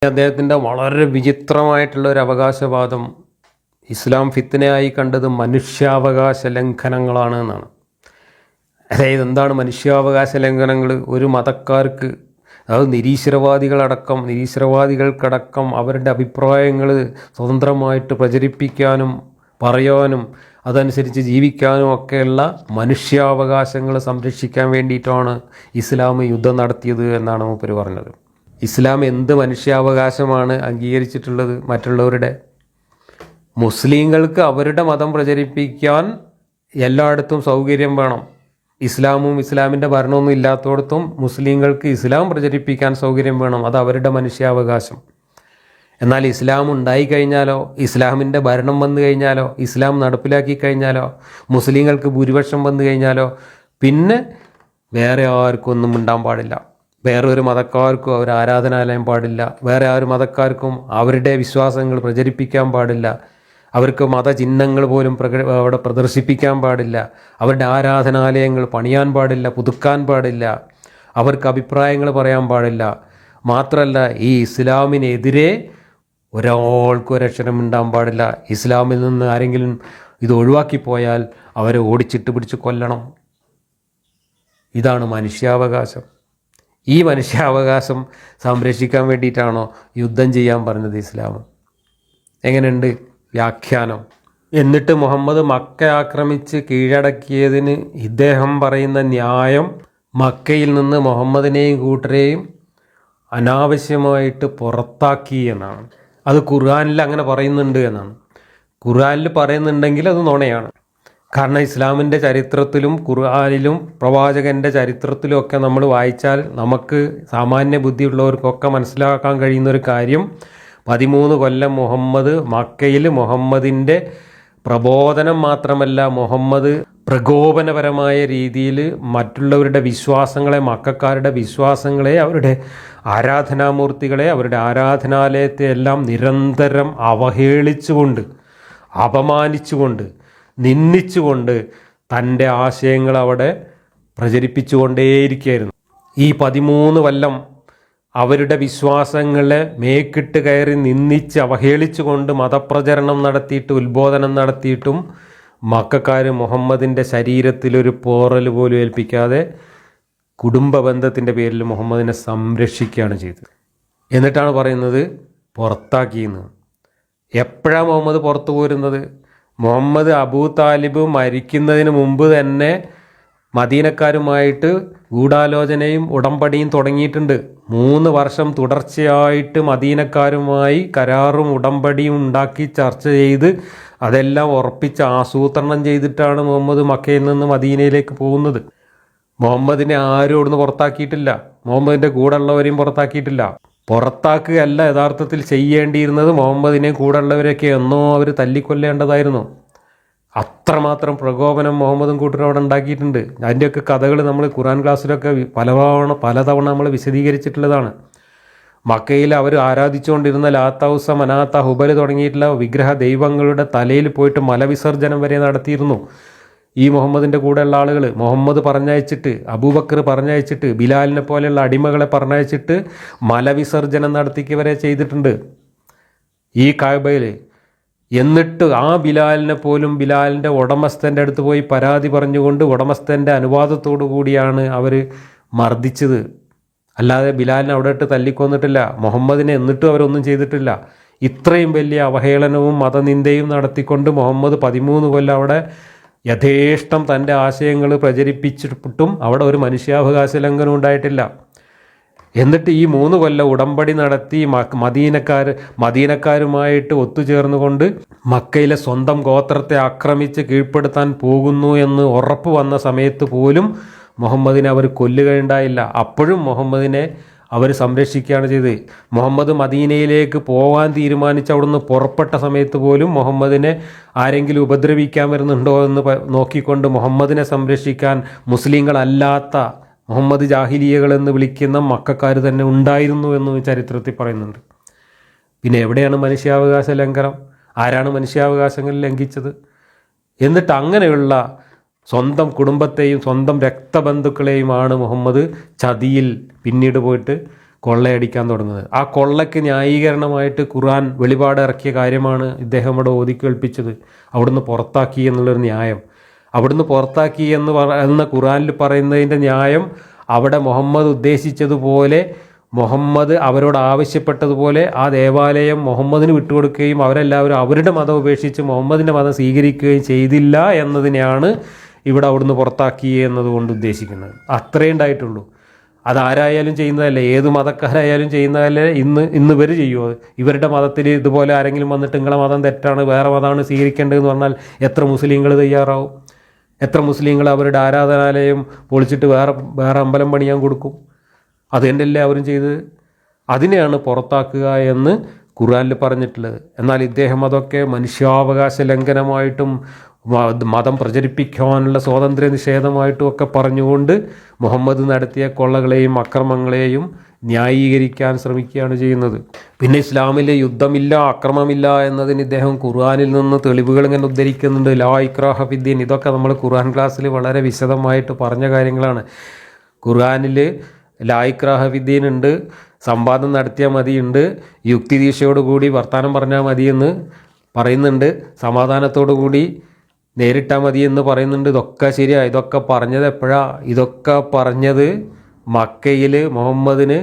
അദ്ദേഹത്തിൻ്റെ വളരെ വിചിത്രമായിട്ടുള്ള ഒരു അവകാശവാദം ഇസ്ലാം ഫിത്നയായി കണ്ടത് മനുഷ്യാവകാശ ലംഘനങ്ങളാണ് എന്നാണ്. അതായത് എന്താണ് മനുഷ്യാവകാശ ലംഘനങ്ങൾ? ഒരു മതക്കാർക്ക്, അതായത് നിരീശ്വരവാദികൾക്കടക്കം അവരുടെ അഭിപ്രായങ്ങൾ സ്വതന്ത്രമായിട്ട് പ്രചരിപ്പിക്കാനും പറയാനും അതനുസരിച്ച് ജീവിക്കാനും ഒക്കെയുള്ള മനുഷ്യാവകാശങ്ങൾ സംരക്ഷിക്കാൻ വേണ്ടിയിട്ടാണ് ഇസ്ലാം യുദ്ധം നടത്തിയത് എന്നാണ് മൂപ്പര് പറഞ്ഞത്. ഇസ്ലാം എന്ത് മനുഷ്യാവകാശമാണ് അംഗീകരിച്ചിട്ടുള്ളത്? മറ്റുള്ളവരുടെ മുസ്ലിങ്ങൾക്ക് അവരുടെ മതം പ്രചരിപ്പിക്കാൻ എല്ലായിടത്തും സൗകര്യം വേണം. ഇസ്ലാമും ഇസ്ലാമിൻ്റെ ഭരണമൊന്നും ഇല്ലാത്തടത്തും മുസ്ലിങ്ങൾക്ക് ഇസ്ലാം പ്രചരിപ്പിക്കാൻ സൗകര്യം വേണം. അത് അവരുടെ മനുഷ്യാവകാശം. എന്നാൽ ഇസ്ലാം ഉണ്ടായിക്കഴിഞ്ഞാലോ, ഇസ്ലാമിൻ്റെ ഭരണം വന്നു കഴിഞ്ഞാലോ, ഇസ്ലാം നടപ്പിലാക്കി കഴിഞ്ഞാലോ, മുസ്ലിങ്ങൾക്ക് ഭൂരിപക്ഷം വന്നു കഴിഞ്ഞാലോ പിന്നെ വേറെ ആർക്കും ഒന്നും ഉണ്ടാൻ പാടില്ല. വേറെ ഒരു മതക്കാർക്കും അവർ ആരാധനാലയം പാടില്ല. വേറെ ആ ഒരു മതക്കാർക്കും അവരുടെ വിശ്വാസങ്ങൾ പ്രചരിപ്പിക്കാൻ പാടില്ല. അവർക്ക് മതചിഹ്നങ്ങൾ പോലും അവിടെ പ്രദർശിപ്പിക്കാൻ പാടില്ല. അവരുടെ ആരാധനാലയങ്ങൾ പണിയാൻ പാടില്ല, പുതുക്കാൻ പാടില്ല. അവർക്ക് അഭിപ്രായങ്ങൾ പറയാൻ പാടില്ല. മാത്രമല്ല, ഈ ഇസ്ലാമിനെതിരെ ഒരാൾക്കും ഒരക്ഷരം ഉണ്ടാകാൻ പാടില്ല. ഇസ്ലാമിൽ നിന്ന് ആരെങ്കിലും ഇത് ഒഴിവാക്കിപ്പോയാൽ അവരെ ഓടിച്ചിട്ട് പിടിച്ച് കൊല്ലണം. ഇതാണ് മനുഷ്യാവകാശം. ഈ മനുഷ്യാവകാശം സംരക്ഷിക്കാൻ വേണ്ടിയിട്ടാണോ യുദ്ധം ചെയ്യാൻ പറഞ്ഞത് ഇസ്ലാം? എങ്ങനെയുണ്ട് വ്യാഖ്യാനം? എന്നിട്ട് മുഹമ്മദ് മക്ക ആക്രമിച്ച് കീഴടക്കിയതിന് ഇദ്ദേഹം പറയുന്ന ന്യായം മക്കയിൽ നിന്ന് മുഹമ്മദിനെയും കൂട്ടരെയും അനാവശ്യമായിട്ട് പുറത്താക്കി എന്നാണ്. അത് ഖുർആനിൽ അങ്ങനെ പറയുന്നുണ്ട് എന്നാണ്. ഖുർആനിൽ പറയുന്നുണ്ടെങ്കിൽ അത് നുണയാണ്. കാരണം ഇസ്ലാമിൻ്റെ ചരിത്രത്തിലും ഖുർആനിലും പ്രവാചകൻ്റെ ചരിത്രത്തിലും ഒക്കെ നമ്മൾ വായിച്ചാൽ നമുക്ക് സാമാന്യ ബുദ്ധിയുള്ളവർക്കൊക്കെ മനസ്സിലാക്കാൻ കഴിയുന്നൊരു കാര്യം, 13 കൊല്ലം മുഹമ്മദ് മക്കയിൽ മുഹമ്മദിൻ്റെ പ്രബോധനം മാത്രമല്ല, മുഹമ്മദ് പ്രകോപനപരമായ രീതിയിൽ മറ്റുള്ളവരുടെ വിശ്വാസങ്ങളെ, മക്കക്കാരുടെ വിശ്വാസങ്ങളെ, അവരുടെ ആരാധനാമൂർത്തികളെ, അവരുടെ ആരാധനാലയത്തെ എല്ലാം നിരന്തരം അവഹേളിച്ചുകൊണ്ട്, അപമാനിച്ചുകൊണ്ട്, നിന്ദിച്ചുകൊണ്ട് തൻ്റെ ആശയങ്ങൾ അവിടെ പ്രചരിപ്പിച്ചുകൊണ്ടേയിരിക്കുകയായിരുന്നു. ഈ 13 കൊല്ലം അവരുടെ വിശ്വാസങ്ങളെ മേക്കിട്ട് കയറി നിന്ദിച്ച് അവഹേളിച്ചുകൊണ്ട് മതപ്രചരണം നടത്തിയിട്ട് ഉത്ബോധനം നടത്തിയിട്ടും മക്കക്കാർ മുഹമ്മദിൻ്റെ ശരീരത്തിലൊരു പോറൽ പോലും ഏൽപ്പിക്കാതെ കുടുംബ ബന്ധത്തിൻ്റെ പേരിൽ മുഹമ്മദിനെ സംരക്ഷിക്കുകയാണ് ചെയ്തത്. എന്നിട്ടാണ് പറയുന്നത് പുറത്താക്കിയെന്ന്. എപ്പോഴാണ് മുഹമ്മദ് പുറത്തു പോരുന്നത്? മുഹമ്മദ് അബൂ താലിബ് മരിക്കുന്നതിന് മുമ്പ് തന്നെ മദീനക്കാരുമായിട്ട് ഗൂഢാലോചനയും ഉടമ്പടിയും തുടങ്ങിയിട്ടുണ്ട്. 3 വർഷം തുടർച്ചയായിട്ട് മദീനക്കാരുമായി കരാറും ഉടമ്പടിയും ഉണ്ടാക്കി ചർച്ച ചെയ്ത് അതെല്ലാം ഉറപ്പിച്ച് ആസൂത്രണം ചെയ്തിട്ടാണ് മുഹമ്മദ് മക്കയിൽ നിന്ന് മദീനയിലേക്ക് പോകുന്നത്. മുഹമ്മദിനെ ആരും അവിടുന്ന് പുറത്താക്കിയിട്ടില്ല. മുഹമ്മദിൻ്റെ കൂടെ ഉള്ളവരെയും പുറത്താക്കിയിട്ടില്ല. പുറത്താക്കുകയല്ല യഥാർത്ഥത്തിൽ ചെയ്യേണ്ടിയിരുന്നത്. മുഹമ്മദിനെ കൂടെ ഉള്ളവരെയൊക്കെ എന്നോ അവർ തല്ലിക്കൊല്ലേണ്ടതായിരുന്നു. അത്രമാത്രം പ്രകോപനം മുഹമ്മദും കൂട്ടരും അവിടെ ഉണ്ടാക്കിയിട്ടുണ്ട്. അതിൻ്റെയൊക്കെ കഥകൾ നമ്മൾ ഖുർആൻ ക്ലാസ്സിലൊക്കെ പലതവണ നമ്മൾ വിശദീകരിച്ചിട്ടുള്ളതാണ്. മക്കയിൽ അവർ ആരാധിച്ചുകൊണ്ടിരുന്ന ലാത്ത, ഉസ്സ, മനാത്ത, ഹുബൽ തുടങ്ങിയിട്ടുള്ള വിഗ്രഹ ദൈവങ്ങളുടെ തലയിൽ പോയിട്ട് മലവിസർജനം വരെ നടത്തിയിരുന്നു ഈ മുഹമ്മദിൻ്റെ കൂടെയുള്ള ആളുകൾ. മുഹമ്മദ് പറഞ്ഞയച്ചിട്ട്, അബൂബക്കർ പറഞ്ഞയച്ചിട്ട്, ബിലാലിനെ പോലെയുള്ള അടിമകളെ പറഞ്ഞയച്ചിട്ട് മലവിസർജനം നടത്തിക്കുക വരെ ചെയ്തിട്ടുണ്ട് ഈ കഅബയിൽ. എന്നിട്ട് ആ ബിലാലിനെ പോലും ബിലാലിൻ്റെ ഉടമസ്ഥൻ്റെ അടുത്ത് പോയി പരാതി പറഞ്ഞുകൊണ്ട് ഉടമസ്ഥൻ്റെ അനുവാദത്തോടു കൂടിയാണ് അവർ മർദ്ദിച്ചത്. അല്ലാതെ ബിലാലിനെ അവിടെ ഇട്ട് തല്ലിക്കൊന്നിട്ടില്ല. മുഹമ്മദിനെ എന്നിട്ടും അവരൊന്നും ചെയ്തിട്ടില്ല. ഇത്രയും വലിയ അവഹേളനവും മതനിന്ദയും നടത്തിക്കൊണ്ട് മുഹമ്മദ് 13 കൊല്ലം അവിടെ യഥേഷ്ടം തൻ്റെ ആശയങ്ങൾ പ്രചരിപ്പിച്ചിട്ടും അവിടെ ഒരു മനുഷ്യാവകാശ ലംഘനം ഉണ്ടായിട്ടില്ല. എന്നിട്ട് ഈ 3 കൊല്ലം ഉടമ്പടി നടത്തി മദീനക്കാരുമായിട്ട് ഒത്തുചേർന്നുകൊണ്ട് മക്കയിലെ സ്വന്തം ഗോത്രത്തെ ആക്രമിച്ച് കീഴ്പ്പെടുത്താൻ പോകുന്നു എന്ന് ഉറപ്പ് വന്ന സമയത്ത് പോലും മുഹമ്മദിനെ അവർ കൊല്ലുകയുണ്ടായില്ല. അപ്പോഴും മുഹമ്മദിനെ അവർ സംരക്ഷിക്കുകയാണ് ചെയ്തത്. മുഹമ്മദ് മദീനയിലേക്ക് പോകാൻ തീരുമാനിച്ച് അവിടുന്ന് പുറപ്പെട്ട സമയത്ത് പോലും മുഹമ്മദിനെ ആരെങ്കിലും ഉപദ്രവിക്കാൻ വരുന്നുണ്ടോ എന്ന് നോക്കിക്കൊണ്ട് മുഹമ്മദിനെ സംരക്ഷിക്കാൻ മുസ്ലിങ്ങളല്ലാത്ത മുഹമ്മദ് ജാഹിലിയകൾ എന്ന് വിളിക്കുന്ന മക്കക്കാർ തന്നെ ഉണ്ടായിരുന്നു എന്ന് ചരിത്രത്തിൽ പറയുന്നുണ്ട്. പിന്നെ എവിടെയാണ് മനുഷ്യാവകാശ ലംഘനം? ആരാണ് മനുഷ്യാവകാശങ്ങൾ ലംഘിച്ചത്? എന്നിട്ട് അങ്ങനെയുള്ള സ്വന്തം കുടുംബത്തെയും സ്വന്തം രക്തബന്ധുക്കളെയുമാണ് മുഹമ്മദ് ചതിയിൽ പിന്നീട് പോയിട്ട് കൊള്ളയടിക്കാൻ തുടങ്ങുന്നത്. ആ കൊള്ളയ്ക്ക് ന്യായീകരണമായിട്ട് ഖുർആൻ വെളിപാട് ഇറക്കിയ കാര്യമാണ് ഇദ്ദേഹം ഇവിടെ ഓതിക്കേൽപ്പിച്ചത്. അവിടുന്ന് പുറത്താക്കി എന്നുള്ളൊരു ന്യായം. അവിടുന്ന് പുറത്താക്കി എന്ന ഖുർആനിൽ പറയുന്നതിൻ്റെ ന്യായം അവിടെ മുഹമ്മദ് ഉദ്ദേശിച്ചതുപോലെ, മുഹമ്മദ് അവരോട് ആവശ്യപ്പെട്ടതുപോലെ ആ ദേവാലയം മുഹമ്മദിന് വിട്ടുകൊടുക്കുകയും അവരെല്ലാവരും അവരുടെ മതം ഉപേക്ഷിച്ച് മുഹമ്മദിൻ്റെ മതം സ്വീകരിക്കുകയും ചെയ്തില്ല എന്നതിനെയാണ് ഇവിടെ അവിടുന്ന് പുറത്താക്കി എന്നതുകൊണ്ട് ഉദ്ദേശിക്കുന്നത്. അത്രേ ഉണ്ടായിട്ടുള്ളൂ. അതാരായാലും ചെയ്യുന്നതല്ലേ, ഏത് മതക്കാരായാലും ചെയ്യുന്നതല്ലേ. ഇന്ന് ഇവർ ചെയ്യുമോ? ഇവരുടെ മതത്തിൽ ഇതുപോലെ ആരെങ്കിലും വന്നിട്ട് നിങ്ങളെ മതം തെറ്റാണ്, വേറെ മതമാണ് സ്വീകരിക്കേണ്ടതെന്ന് പറഞ്ഞാൽ എത്ര മുസ്ലിങ്ങൾ തയ്യാറാവും? എത്ര മുസ്ലിങ്ങൾ അവരുടെ ആരാധനാലയം പൊളിച്ചിട്ട് വേറെ അമ്പലം പണിയാൻ കൊടുക്കും? അത് തന്നെയല്ലേ അവരും ചെയ്തത്. അതിനെയാണ് പുറത്താക്കുക എന്ന് ഖുർആനിൽ പറഞ്ഞിട്ടുള്ളത്. എന്നാൽ ഇദ്ദേഹം അതൊക്കെ മനുഷ്യാവകാശ ലംഘനമായിട്ടും മതം പ്രചരിപ്പിക്കാനുള്ള സ്വാതന്ത്ര്യ നിഷേധമായിട്ടും ഒക്കെ പറഞ്ഞുകൊണ്ട് മുഹമ്മദ് നടത്തിയ കൊള്ളകളെയും അക്രമങ്ങളെയും ന്യായീകരിക്കാൻ ശ്രമിക്കുകയാണ് ചെയ്യുന്നത്. പിന്നെ ഇസ്ലാമിൽ യുദ്ധമില്ല, അക്രമമില്ല എന്നതിന് ഇദ്ദേഹം ഖുർആനിൽ നിന്ന് തെളിവുകൾ ഇങ്ങനെ ഉദ്ധരിക്കുന്നുണ്ട്. ലാ ഇക്രാഹ ഫിദ്ദീൻ, ഇതൊക്കെ നമ്മൾ ഖുർആൻ ക്ലാസ്സിൽ വളരെ വിശദമായിട്ട് പറഞ്ഞ കാര്യങ്ങളാണ്. ഖുർആനിൽ ലാ ഇക്രാഹ ഫിദ്ദീൻ ഉണ്ട്, സംവാദം നടത്തിയാൽ മതിയുണ്ട്, യുക്തിദീക്ഷയോടുകൂടി വർത്തമാനം പറഞ്ഞാൽ മതിയെന്ന് പറയുന്നുണ്ട്, സമാധാനത്തോടു കൂടി നേരിട്ടാൽ മതിയെന്ന് പറയുന്നുണ്ട്. ഇതൊക്കെ ശരിയാണ്. ഇതൊക്കെ പറഞ്ഞത് എപ്പോഴാണ്? ഇതൊക്കെ പറഞ്ഞത് മക്കയിൽ മുഹമ്മദിന്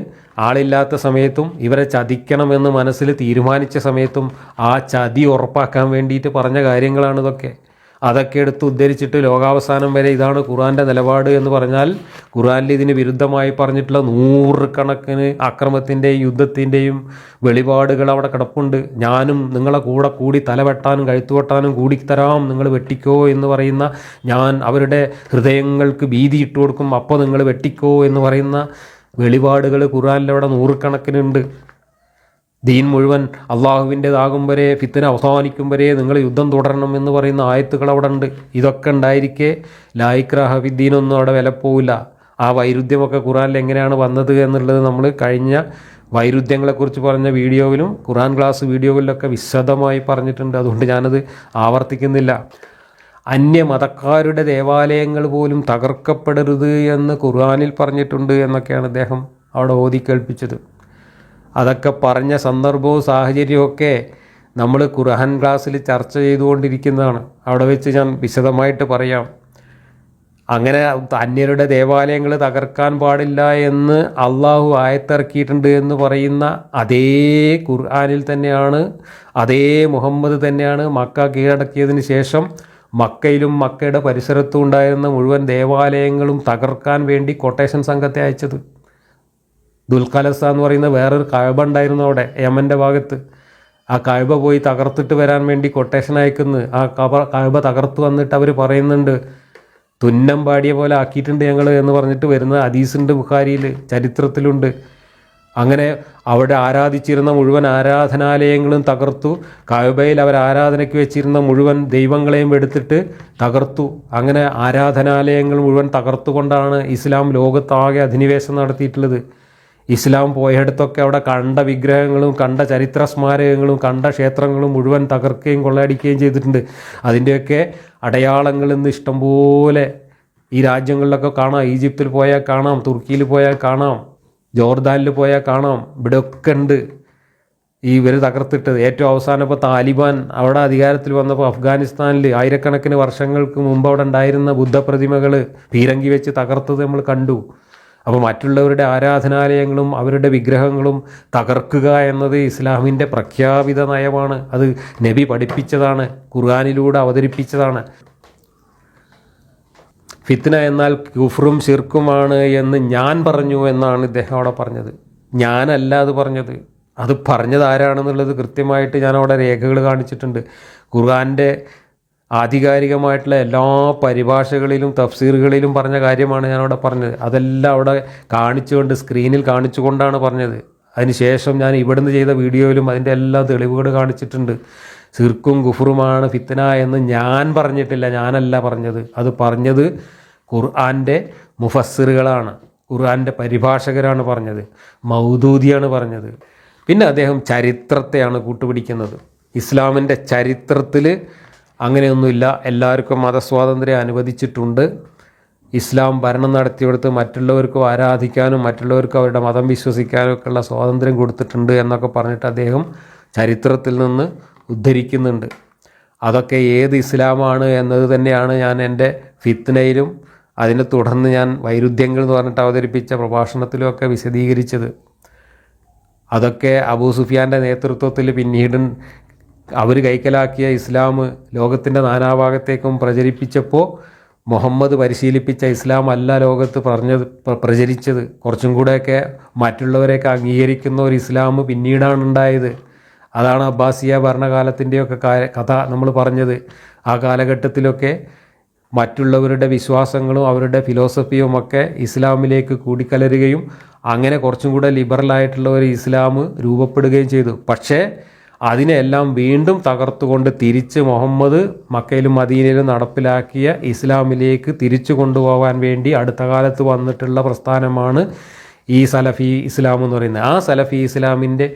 ആളില്ലാത്ത സമയത്തും ഇവരെ ചതിക്കണമെന്ന് മനസ്സിൽ തീരുമാനിച്ച സമയത്തും ആ ചതി ഉറപ്പാക്കാൻ വേണ്ടിയിട്ട് പറഞ്ഞ കാര്യങ്ങളാണ് ഇതൊക്കെ. അതൊക്കെ എടുത്ത് ഉദ്ധരിച്ചിട്ട് ലോകാവസാനം വരെ ഇതാണ് ഖുർആൻ്റെ നിലപാട് എന്ന് പറഞ്ഞാൽ ഖുർആനിൽ ഇതിന് വിരുദ്ധമായി പറഞ്ഞിട്ടുള്ള നൂറുകണക്കിന് അക്രമത്തിൻ്റെയും യുദ്ധത്തിൻ്റെയും വെളിപാടുകൾ അവിടെ കിടപ്പുണ്ട്. ഞാനും നിങ്ങളെ കൂടെ കൂടി തല വെട്ടാനും കഴുത്തു വെട്ടാനും കൂടിത്തരാം, നിങ്ങൾ വെട്ടിക്കോ എന്ന് പറയുന്ന, ഞാൻ അവരുടെ ഹൃദയങ്ങൾക്ക് ഭീതി ഇട്ട് കൊടുക്കും, അപ്പോൾ നിങ്ങൾ വെട്ടിക്കോ എന്ന് പറയുന്ന വെളിപാടുകൾ ഖുർആനിലവിടെ നൂറുകണക്കിനുണ്ട്. ദീൻ മുഴുവൻ അള്ളാഹുവിൻ്റെതാകും വരെ, ഫിത്ന അവസാനിക്കും വരെ നിങ്ങൾ യുദ്ധം തുടരണം എന്ന് പറയുന്ന ആയത്തുകൾ അവിടെ ഉണ്ട്. ഇതൊക്കെ ഉണ്ടായിരിക്കെ ലാ ഇക്രാഹ ഫിദ്ദീനൊന്നും അവിടെ വിലപ്പോവില്ല. ആ വൈരുദ്ധ്യമൊക്കെ ഖുർആനിൽ എങ്ങനെയാണ് വന്നത് എന്നുള്ളത് നമ്മൾ കഴിഞ്ഞ വൈരുദ്ധ്യങ്ങളെക്കുറിച്ച് പറഞ്ഞ വീഡിയോയിലും ഖുർആൻ ക്ലാസ് വീഡിയോകളിലൊക്കെ വിശദമായി പറഞ്ഞിട്ടുണ്ട്. അതുകൊണ്ട് ഞാനത് ആവർത്തിക്കുന്നില്ല. അന്യമതക്കാരുടെ ദേവാലയങ്ങൾ പോലും തകർക്കപ്പെടരുത് എന്ന് ഖുർആനിൽ പറഞ്ഞിട്ടുണ്ട് എന്നൊക്കെയാണ് അദ്ദേഹം അവിടെ ഓതിക്കേൾപ്പിച്ചത്. അതൊക്കെ പറഞ്ഞ സന്ദർഭവും സാഹചര്യമൊക്കെ നമ്മൾ ഖുർആൻ ക്ലാസ്സിൽ ചർച്ച ചെയ്തുകൊണ്ടിരിക്കുന്നതാണ്. അവിടെ വെച്ച് ഞാൻ വിശദമായിട്ട് പറയാം. അങ്ങനെ അന്യരുടെ ദേവാലയങ്ങൾ തകർക്കാൻ പാടില്ല എന്ന് അള്ളാഹു ആയത്തിറക്കിയിട്ടുണ്ട് എന്ന് പറയുന്ന അതേ ഖുർആനിൽ തന്നെയാണ്, അതേ മുഹമ്മദ് തന്നെയാണ് മക്ക കീഴടക്കിയതിന് ശേഷം മക്കയിലും മക്കയുടെ പരിസരത്തും ഉണ്ടായിരുന്ന മുഴുവൻ ദേവാലയങ്ങളും തകർക്കാൻ വേണ്ടി കൊട്ടേഷൻ സംഘത്തെ അയച്ചത്. ദുൽഖലസ എന്ന് പറയുന്ന വേറൊരു കഅബ ഉണ്ടായിരുന്നു അവിടെ യമൻ്റെ ഭാഗത്ത്. ആ കഅബ പോയി തകർത്തിട്ട് വരാൻ വേണ്ടി കൊട്ടേഷൻ അയക്കുന്നു. ആ കഅബ തകർത്ത് വന്നിട്ട് അവർ പറയുന്നുണ്ട്, തുന്നം പാടിയ പോലെ ആക്കിയിട്ടുണ്ട് ഞങ്ങൾ എന്ന് പറഞ്ഞിട്ട് വരുന്ന ഹദീസുണ്ട്, ബുഖാരിയിൽ ചരിത്രത്തിലുണ്ട്. അങ്ങനെ അവിടെ ആരാധിച്ചിരുന്ന മുഴുവൻ ആരാധനാലയങ്ങളും തകർത്തു. കഅബയിൽ അവർ ആരാധനയ്ക്ക് വെച്ചിരുന്ന മുഴുവൻ ദൈവങ്ങളെയും എടുത്തിട്ട് തകർത്തു. അങ്ങനെ ആരാധനാലയങ്ങൾ മുഴുവൻ തകർത്തുകൊണ്ടാണ് ഇസ്ലാം ലോകത്താകെ അധിനിവേശം നടത്തിയിട്ടുള്ളത്. ഇസ്ലാം പോയയിടത്തൊക്കെ അവിടെ കണ്ട വിഗ്രഹങ്ങളും കണ്ട ചരിത്ര സ്മാരകങ്ങളും കണ്ട ക്ഷേത്രങ്ങളും മുഴുവൻ തകർക്കുകയും കൊള്ളയടിക്കുകയും ചെയ്തിട്ടുണ്ട്. അതിൻ്റെയൊക്കെ അടയാളങ്ങൾ ഇന്ന് ഇഷ്ടംപോലെ ഈ രാജ്യങ്ങളിലൊക്കെ കാണാം. ഈജിപ്തിൽ പോയാൽ കാണാം, തുർക്കിയിൽ പോയാൽ കാണാം, ജോർദാനിൽ പോയാൽ കാണാം. ഇവിടെയൊക്കെ ഉണ്ട് ഈ ഇവർ തകർത്തിട്ടത്. ഏറ്റവും അവസാനം ഇപ്പോൾ താലിബാൻ അവിടെ അധികാരത്തിൽ വന്നപ്പോൾ അഫ്ഗാനിസ്ഥാനിൽ ആയിരക്കണക്കിന് വർഷങ്ങൾക്ക് മുമ്പ് അവിടെ ഉണ്ടായിരുന്ന ബുദ്ധപ്രതിമകൾ പീരങ്കി വെച്ച് തകർത്തത് നമ്മൾ കണ്ടു. അപ്പോൾ മറ്റുള്ളവരുടെ ആരാധനാലയങ്ങളും അവരുടെ വിഗ്രഹങ്ങളും തകർക്കുക എന്നത് ഇസ്ലാമിൻ്റെ പ്രഖ്യാപിത നയമാണ്. അത് നബി പഠിപ്പിച്ചതാണ്, ഖുർആനിലൂടെ അവതരിപ്പിച്ചതാണ്. ഫിത്ന എന്നാൽ കുഫ്റും ശിർക്കുമാണ് എന്ന് ഞാൻ പറഞ്ഞു എന്നാണ് ഇദ്ദേഹം അവിടെ പറഞ്ഞത്. ഞാനല്ല അത് പറഞ്ഞത്. അത് പറഞ്ഞത് ആരാണെന്നുള്ളത് കൃത്യമായിട്ട് ഞാൻ അവിടെ രേഖകൾ കാണിച്ചിട്ടുണ്ട്. ഖുർആൻ്റെ ആധികാരികമായിട്ടുള്ള എല്ലാ പരിഭാഷകളിലും തഫ്സീറുകളിലും പറഞ്ഞ കാര്യമാണ് ഞാനവിടെ പറഞ്ഞത്. അതെല്ലാം അവിടെ കാണിച്ചുകൊണ്ട് സ്ക്രീനിൽ കാണിച്ചുകൊണ്ടാണ് പറഞ്ഞത്. അതിനുശേഷം ഞാൻ ഇവിടുന്ന് ചെയ്ത വീഡിയോയിലും അതിൻ്റെ എല്ലാ തെളിവുകൾ കാണിച്ചിട്ടുണ്ട്. ശിർക്കും കുഫറുമാണ് ഫിത്ന എന്ന് ഞാൻ പറഞ്ഞിട്ടില്ല, ഞാനല്ല പറഞ്ഞത്. അത് പറഞ്ഞത് ഖുർആൻ്റെ മുഫസ്സിറുകളാണ്, ഖുർആൻ്റെ പരിഭാഷകരാണ് പറഞ്ഞത്, മൗദൂദിയാണ് പറഞ്ഞത്. പിന്നെ അദ്ദേഹം ചരിത്രത്തെയാണ് കൂട്ടുപിടിക്കുന്നത്. ഇസ്ലാമിൻ്റെ ചരിത്രത്തിൽ അങ്ങനെയൊന്നുമില്ല, എല്ലാവർക്കും മതസ്വാതന്ത്ര്യം അനുവദിച്ചിട്ടുണ്ട്, ഇസ്ലാം ഭരണം നടത്തിയെടുത്ത് മറ്റുള്ളവർക്കും ആരാധിക്കാനും മറ്റുള്ളവർക്ക് അവരുടെ മതം വിശ്വസിക്കാനും ഒക്കെയുള്ള സ്വാതന്ത്ര്യം കൊടുത്തിട്ടുണ്ട് എന്നൊക്കെ പറഞ്ഞിട്ട് അദ്ദേഹം ചരിത്രത്തിൽ നിന്ന് ഉദ്ധരിക്കുന്നുണ്ട്. അതൊക്കെ ഏത് ഇസ്ലാമാണ് എന്നത് തന്നെയാണ് ഞാൻ എൻ്റെ ഫിത്നയിലും അതിനെ തുടർന്ന് ഞാൻ വൈരുദ്ധ്യങ്ങൾ എന്ന് പറഞ്ഞിട്ട് അവതരിപ്പിച്ച പ്രഭാഷണത്തിലുമൊക്കെ വിശദീകരിച്ചത്. അതൊക്കെ അബൂ സുഫിയാൻ്റെ നേതൃത്വത്തിൽ പിന്നീട് അവർ കൈക്കലാക്കിയ ഇസ്ലാം ലോകത്തിൻ്റെ നാനാഭാഗത്തേക്കും പ്രചരിപ്പിച്ചപ്പോൾ മുഹമ്മദ് പരിശീലിപ്പിച്ച ഇസ്ലാം അല്ല ലോകത്ത് പ്രചരിച്ചത്. കുറച്ചും കൂടെയൊക്കെ മറ്റുള്ളവരെയൊക്കെ അംഗീകരിക്കുന്ന ഒരു ഇസ്ലാം പിന്നീടാണ് ഉണ്ടായത്. അതാണ് അബ്ബാസിയ ഭരണകാലത്തിൻ്റെയൊക്കെ കഥ നമ്മൾ പറഞ്ഞത്. ആ കാലഘട്ടത്തിലൊക്കെ മറ്റുള്ളവരുടെ വിശ്വാസങ്ങളും അവരുടെ ഫിലോസഫിയും ഒക്കെ ഇസ്ലാമിലേക്ക് കൂടിക്കലരുകയും അങ്ങനെ കുറച്ചും കൂടെ ലിബറലായിട്ടുള്ള ഒരു ഇസ്ലാം രൂപപ്പെടുകയും ചെയ്തു. പക്ഷേ അതിനെല്ലാം വീണ്ടും തകർത്തുകൊണ്ട് തിരിച്ച് മുഹമ്മദ് മക്കയിലും മദീനയിലും നടപ്പിലാക്കിയ ഇസ്ലാമിലേക്ക് തിരിച്ചു കൊണ്ടുപോകാൻ വേണ്ടി അടുത്ത കാലത്ത് വന്നിട്ടുള്ള പ്രസ്ഥാനമാണ് ഈ സലഫി ഇസ്ലാം എന്ന് പറയുന്നത്. ആ സലഫി ഇസ്ലാമിൻ്റെ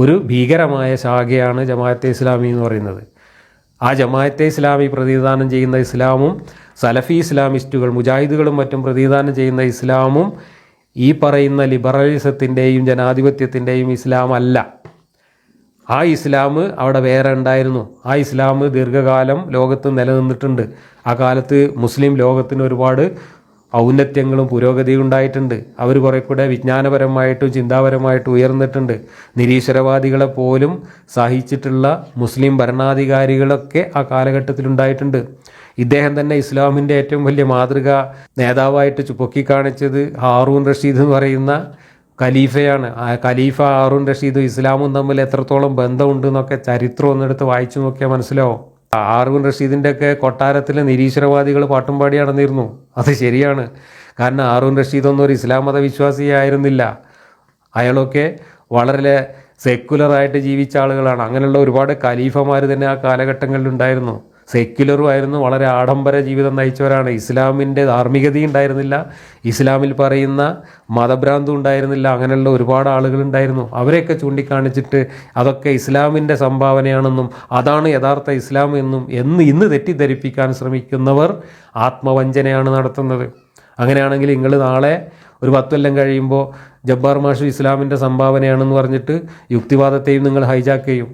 ഒരു ഭീകരമായ ശാഖയാണ് ജമാഅത്തെ ഇസ്ലാമി എന്ന് പറയുന്നത്. ആ ജമാഅത്തെ ഇസ്ലാമി പ്രതിനിധാനം ചെയ്യുന്ന ഇസ്ലാമും സലഫി ഇസ്ലാമിസ്റ്റുകൾ മുജാഹിദുകളും മറ്റും പ്രതിനിധാനം ചെയ്യുന്ന ഇസ്ലാമും ഈ പറയുന്ന ലിബറലിസത്തിൻ്റെയും ജനാധിപത്യത്തിൻ്റെയും ഇസ്ലാം അല്ല. ആ ഇസ്ലാം അവിടെ വേറെ ഉണ്ടായിരുന്നു. ആ ഇസ്ലാം ദീർഘകാലം ലോകത്ത് നിലനിന്നിട്ടുണ്ട്. ആ കാലത്ത് മുസ്ലിം ലോകത്തിന് ഒരുപാട് ഔന്നത്യങ്ങളും പുരോഗതിയും ഉണ്ടായിട്ടുണ്ട്. അവർ കുറെ കൂടെ വിജ്ഞാനപരമായിട്ടും ചിന്താപരമായിട്ടും ഉയർന്നിട്ടുണ്ട്. നിരീശ്വരവാദികളെ പോലും സഹിച്ചിട്ടുള്ള മുസ്ലിം ഭരണാധികാരികളൊക്കെ ആ കാലഘട്ടത്തിലുണ്ടായിട്ടുണ്ട്. ഇദ്ദേഹം തന്നെ ഇസ്ലാമിൻ്റെ ഏറ്റവും വലിയ മാതൃക നേതാവായിട്ട് പൊക്കിക്കാണിച്ചത് ഹാറൂൺ റഷീദ് എന്ന് പറയുന്ന ഖലീഫയാണ്. ആ ഖലീഫ ഹാറൂൺ റഷീദും ഇസ്ലാമും തമ്മിൽ എത്രത്തോളം ബന്ധമുണ്ട് എന്നൊക്കെ ചരിത്രം ഒന്നെടുത്ത് വായിച്ചു നോക്കിയാൽ മനസ്സിലാവും. ഹാറൂൺ റഷീദിൻ്റെ ഒക്കെ കൊട്ടാരത്തിൽ നിരീശ്വരവാദികൾ പാട്ടും പാടി നടന്നിരുന്നു. അത് ശരിയാണ്. കാരണം ഹാറൂൺ റഷീദൊന്നും ഒരു ഇസ്ലാം മതവിശ്വാസിയായിരുന്നില്ല. അയാളൊക്കെ വളരെ സെക്കുലറായിട്ട് ജീവിച്ച ആളുകളാണ്. അങ്ങനെയുള്ള ഒരുപാട് ഖലീഫമാർ തന്നെ ആ കാലഘട്ടങ്ങളിൽ ഉണ്ടായിരുന്നു. സെക്യുലറും ആയിരുന്നു, വളരെ ആഡംബര ജീവിതം നയിച്ചവരാണ്. ഇസ്ലാമിൻ്റെ ധാർമ്മികത ഉണ്ടായിരുന്നില്ല, ഇസ്ലാമിൽ പറയുന്ന മതഭ്രാന്തും ഉണ്ടായിരുന്നില്ല. അങ്ങനെയുള്ള ഒരുപാട് ആളുകളുണ്ടായിരുന്നു. അവരെയൊക്കെ ചൂണ്ടിക്കാണിച്ചിട്ട് അതൊക്കെ ഇസ്ലാമിൻ്റെ സംഭാവനയാണെന്നും അതാണ് യഥാർത്ഥ ഇസ്ലാം എന്നും ഇന്ന് തെറ്റിദ്ധരിപ്പിക്കാൻ ശ്രമിക്കുന്നവർ ആത്മവഞ്ചനയാണ് നടത്തുന്നത്. അങ്ങനെയാണെങ്കിൽ നിങ്ങൾ നാളെ ഒരു 10 കൊല്ലം കഴിയുമ്പോൾ ജബ്ബാർ മാഷ് ഇസ്ലാമിൻ്റെ സംഭാവനയാണെന്ന് പറഞ്ഞിട്ട് യുക്തിവാദത്തെയും നിങ്ങൾ ഹൈജാക്ക് ചെയ്യും.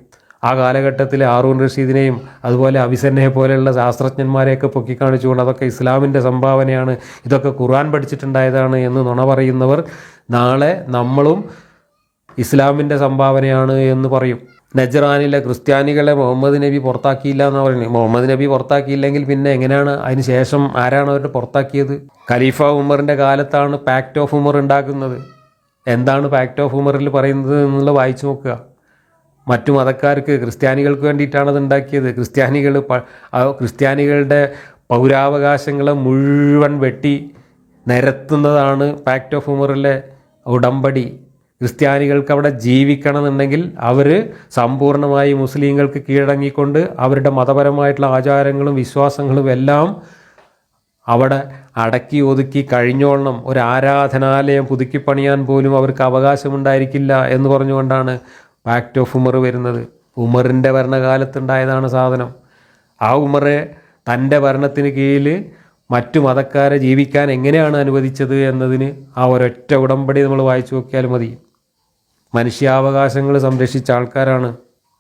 ആ കാലഘട്ടത്തിൽ ഹാറൂൺ റഷീദിനെയും അതുപോലെ അവിസന്നയെ പോലെയുള്ള ശാസ്ത്രജ്ഞന്മാരെയൊക്കെ പൊക്കിക്കാണിച്ചുകൊണ്ട് അതൊക്കെ ഇസ്ലാമിൻ്റെ സംഭാവനയാണ്, ഇതൊക്കെ ഖുർആൻ പഠിച്ചിട്ടുണ്ടായതാണ് എന്ന് നുണ പറയുന്നവർ നാളെ നമ്മളും ഇസ്ലാമിൻ്റെ സംഭാവനയാണ് എന്ന് പറയും. നജ്റാനിലെ ക്രിസ്ത്യാനികളെ മുഹമ്മദ് നബി പുറത്താക്കിയില്ല എന്ന് പറയുന്നത്. മുഹമ്മദ് നബി പുറത്താക്കിയില്ലെങ്കിൽ പിന്നെ എങ്ങനെയാണ് അതിന് ശേഷം ആരാണ് അവരുടെ പുറത്താക്കിയത്? ഖലീഫ ഉമറിൻ്റെ കാലത്താണ് പാക്ട് ഓഫ് ഉമർ ഉണ്ടാക്കുന്നത്. എന്താണ് പാക്ട് ഓഫ് ഉമറിൽ പറയുന്നത് എന്നുള്ള വായിച്ചു നോക്കുക. മറ്റു മതക്കാർക്ക് ക്രിസ്ത്യാനികൾക്ക് വേണ്ടിയിട്ടാണ് അത് ഉണ്ടാക്കിയത്. ക്രിസ്ത്യാനികളുടെ പൗരാവകാശങ്ങളെ മുഴുവൻ വെട്ടി നിരത്തുന്നതാണ് പാക്ട് ഓഫ് ഉമറിലെ ഉടമ്പടി. ക്രിസ്ത്യാനികൾക്ക് അവിടെ ജീവിക്കണമെന്നുണ്ടെങ്കിൽ അവർ സമ്പൂർണ്ണമായി മുസ്ലിങ്ങൾക്ക് കീഴടങ്ങിക്കൊണ്ട് അവരുടെ മതപരമായിട്ടുള്ള ആചാരങ്ങളും വിശ്വാസങ്ങളും എല്ലാം അവിടെ അടക്കി ഒതുക്കി കഴിഞ്ഞോളണം. ഒരു ആരാധനാലയം പുതുക്കി പണിയാൻ പോലും അവർക്ക് അവകാശമുണ്ടായിരിക്കില്ല എന്ന് പറഞ്ഞുകൊണ്ടാണ് പാക്ട് ഓഫ് ഉമർ വരുന്നത്. ഉമറിൻ്റെ ഭരണകാലത്തുണ്ടായതാണ് സാധനം. ആ ഉമറെ തൻ്റെ ഭരണത്തിന് കീഴിൽ മറ്റു മതക്കാരെ ജീവിക്കാൻ എങ്ങനെയാണ് അനുവദിച്ചത് എന്നതിന് ആ ഒരൊറ്റ ഉടമ്പടി നമ്മൾ വായിച്ചു നോക്കിയാൽ മതി. മനുഷ്യാവകാശങ്ങൾ സംരക്ഷിച്ച ആൾക്കാരാണ്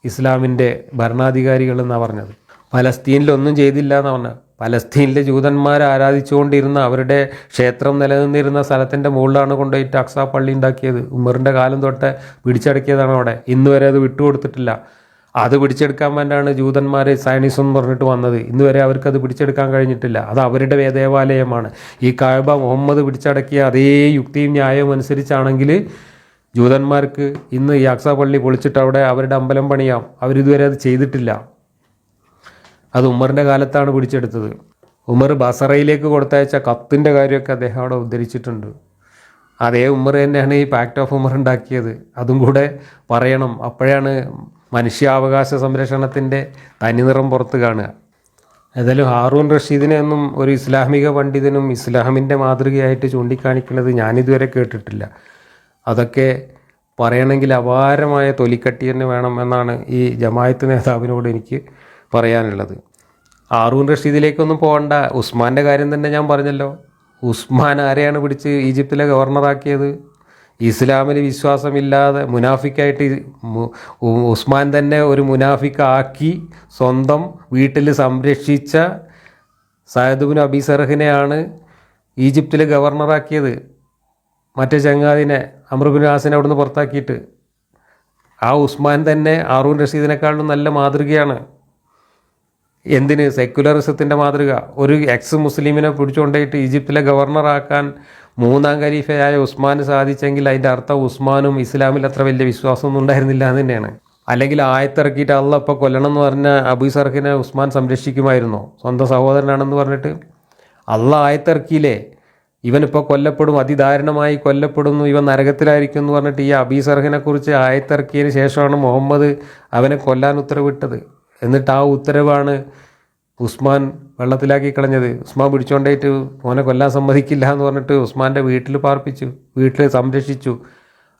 ഇസ്ലാമിൻ്റെ ഭരണാധികാരികൾ എന്നാണ് പറഞ്ഞത്. പലസ്തീനിലൊന്നും ചെയ്തില്ല എന്ന് പറഞ്ഞത്. പലസ്തീനിലെ ജൂതന്മാർ ആരാധിച്ചുകൊണ്ടിരുന്ന അവരുടെ ക്ഷേത്രം നിലനിന്നിരുന്ന സ്ഥലത്തിൻ്റെ മുകളിലാണ് കൊണ്ടുപോയിട്ട് അക്സാ പള്ളി ഉണ്ടാക്കിയത്. ഉമറിൻ്റെ കാലം തൊട്ട് പിടിച്ചടക്കിയതാണ് അവിടെ. ഇന്ന് വരെ അത് വിട്ടുകൊടുത്തിട്ടില്ല. അത് പിടിച്ചെടുക്കാൻ വേണ്ടിയാണ് ജൂതന്മാർ സയനിസം എന്ന് പറഞ്ഞിട്ട് വന്നത്. ഇന്ന് വരെ അവർക്കത് പിടിച്ചെടുക്കാൻ കഴിഞ്ഞിട്ടില്ല. അത് അവരുടെ ദേവാലയമാണ്. ഈ കഅബ മുഹമ്മദ് പിടിച്ചടക്കിയ അതേ യുക്തിയും ന്യായവും അനുസരിച്ചാണെങ്കിൽ ജൂതന്മാർക്ക് ഇന്ന് ഈ അക്സാ പള്ളി പൊളിച്ചിട്ട് അവിടെ അവരുടെ അമ്പലം പണിയാം. അവരിതുവരെ അത് ചെയ്തിട്ടില്ല. അത് ഉമറിൻ്റെ കാലത്താണ് പിടിച്ചെടുത്തത്. ഉമർ ബസറയിലേക്ക് കൊടുത്തയച്ച കത്തിൻ്റെ കാര്യമൊക്കെ അദ്ദേഹം അവിടെ ഉദ്ധരിച്ചിട്ടുണ്ട്. അതേ ഉമർ തന്നെയാണ് ഈ പാക്ട് ഓഫ് ഉമർ ഉണ്ടാക്കിയത്. അതും കൂടെ പറയണം. അപ്പോഴാണ് മനുഷ്യാവകാശ സംരക്ഷണത്തിൻ്റെ തനിനിറം പുറത്ത് കാണുക. ഏതായാലും ഹാറൂൺ റഷീദിനെ ഒന്നും ഒരു ഇസ്ലാമിക പണ്ഡിതനും ഇസ്ലാമിൻ്റെ മാതൃകയായിട്ട് ചൂണ്ടിക്കാണിക്കുന്നത് ഞാനിതുവരെ കേട്ടിട്ടില്ല. അതൊക്കെ പറയണമെങ്കിൽ അപാരമായ തൊലിക്കട്ടി തന്നെ വേണം എന്നാണ് ഈ ജമാഅത്ത് നേതാവിനോട് എനിക്ക് പറയാനുള്ളത്. ഹാറൂൺ റഷീദിലേക്കൊന്നും പോകണ്ട. ഉസ്മാൻ്റെ കാര്യം തന്നെ ഞാൻ പറഞ്ഞല്ലോ. ഉസ്മാൻ ആരെയാണ് പിടിച്ച് ഈജിപ്തിലെ ഗവർണറാക്കിയത്? ഇസ്ലാമിൽ വിശ്വാസമില്ലാതെ മുനാഫിക്കായിട്ട് ഉസ്മാൻ തന്നെ ഒരു മുനാഫിക്കാക്കി സ്വന്തം വീട്ടിൽ സംരക്ഷിച്ച സഅദ് ബിൻ അബീ സർഹിനെയാണ് ഈജിപ്തിൽ ഗവർണറാക്കിയത്. മറ്റേ ചങ്ങാതിനെ അംർ ബിൻ ആസിനെ അവിടുന്ന് പുറത്താക്കിയിട്ട്. ആ ഉസ്മാൻ തന്നെ ഹാറൂൻ റഷീദിനെക്കാളും നല്ല മാതൃകയാണ്. എന്തിന്? സെക്കുലറിസത്തിൻ്റെ മാതൃക. ഒരു എക്സ് മുസ്ലിമിനെ പിടിച്ചുകൊണ്ടിട്ട് ഈജിപ്തിലെ ഗവർണറാക്കാൻ മൂന്നാം ഖലീഫയായ ഉസ്മാന് സാധിച്ചെങ്കിൽ അതിൻ്റെ അർത്ഥം ഉസ്മാനും ഇസ്ലാമിൽ അത്ര വലിയ വിശ്വാസമൊന്നും ഉണ്ടായിരുന്നില്ല എന്ന് തന്നെയാണ്. അല്ലെങ്കിൽ ആയത്തിറക്കിയിട്ട് അള്ളാഹ് ഇപ്പോൾ കൊല്ലണം എന്ന് പറഞ്ഞ അബൂ സർഹിനെ ഉസ്മാൻ സംരക്ഷിക്കുമായിരുന്നോ? സ്വന്തം സഹോദരനാണെന്ന് പറഞ്ഞിട്ട് അള്ളാഹ് ആയത്തിറക്കിയില്ലേ, ഇവനിപ്പോൾ കൊല്ലപ്പെടും, അതിദാരുണമായി കൊല്ലപ്പെടുന്നു, ഇവൻ നരകത്തിലായിരിക്കും എന്ന് പറഞ്ഞിട്ട് ഈ അബൂ സർഹിനെ കുറിച്ച് ആയത്തിറക്കിയതിന് ശേഷമാണ് മുഹമ്മദ് അവനെ കൊല്ലാൻ ഉത്തരവിട്ടത്. എന്നിട്ട് ആ ഉത്തരവാണ് ഉസ്മാൻ വെള്ളത്തിലാക്കി കളഞ്ഞത്. ഉസ്മാൻ പിടിച്ചുകൊണ്ടേറ്റ് മോനെ കൊല്ലാൻ സമ്മതിക്കില്ല എന്ന് പറഞ്ഞിട്ട് ഉസ്മാൻ്റെ വീട്ടിൽ പാർപ്പിച്ചു, വീട്ടിൽ സംരക്ഷിച്ചു.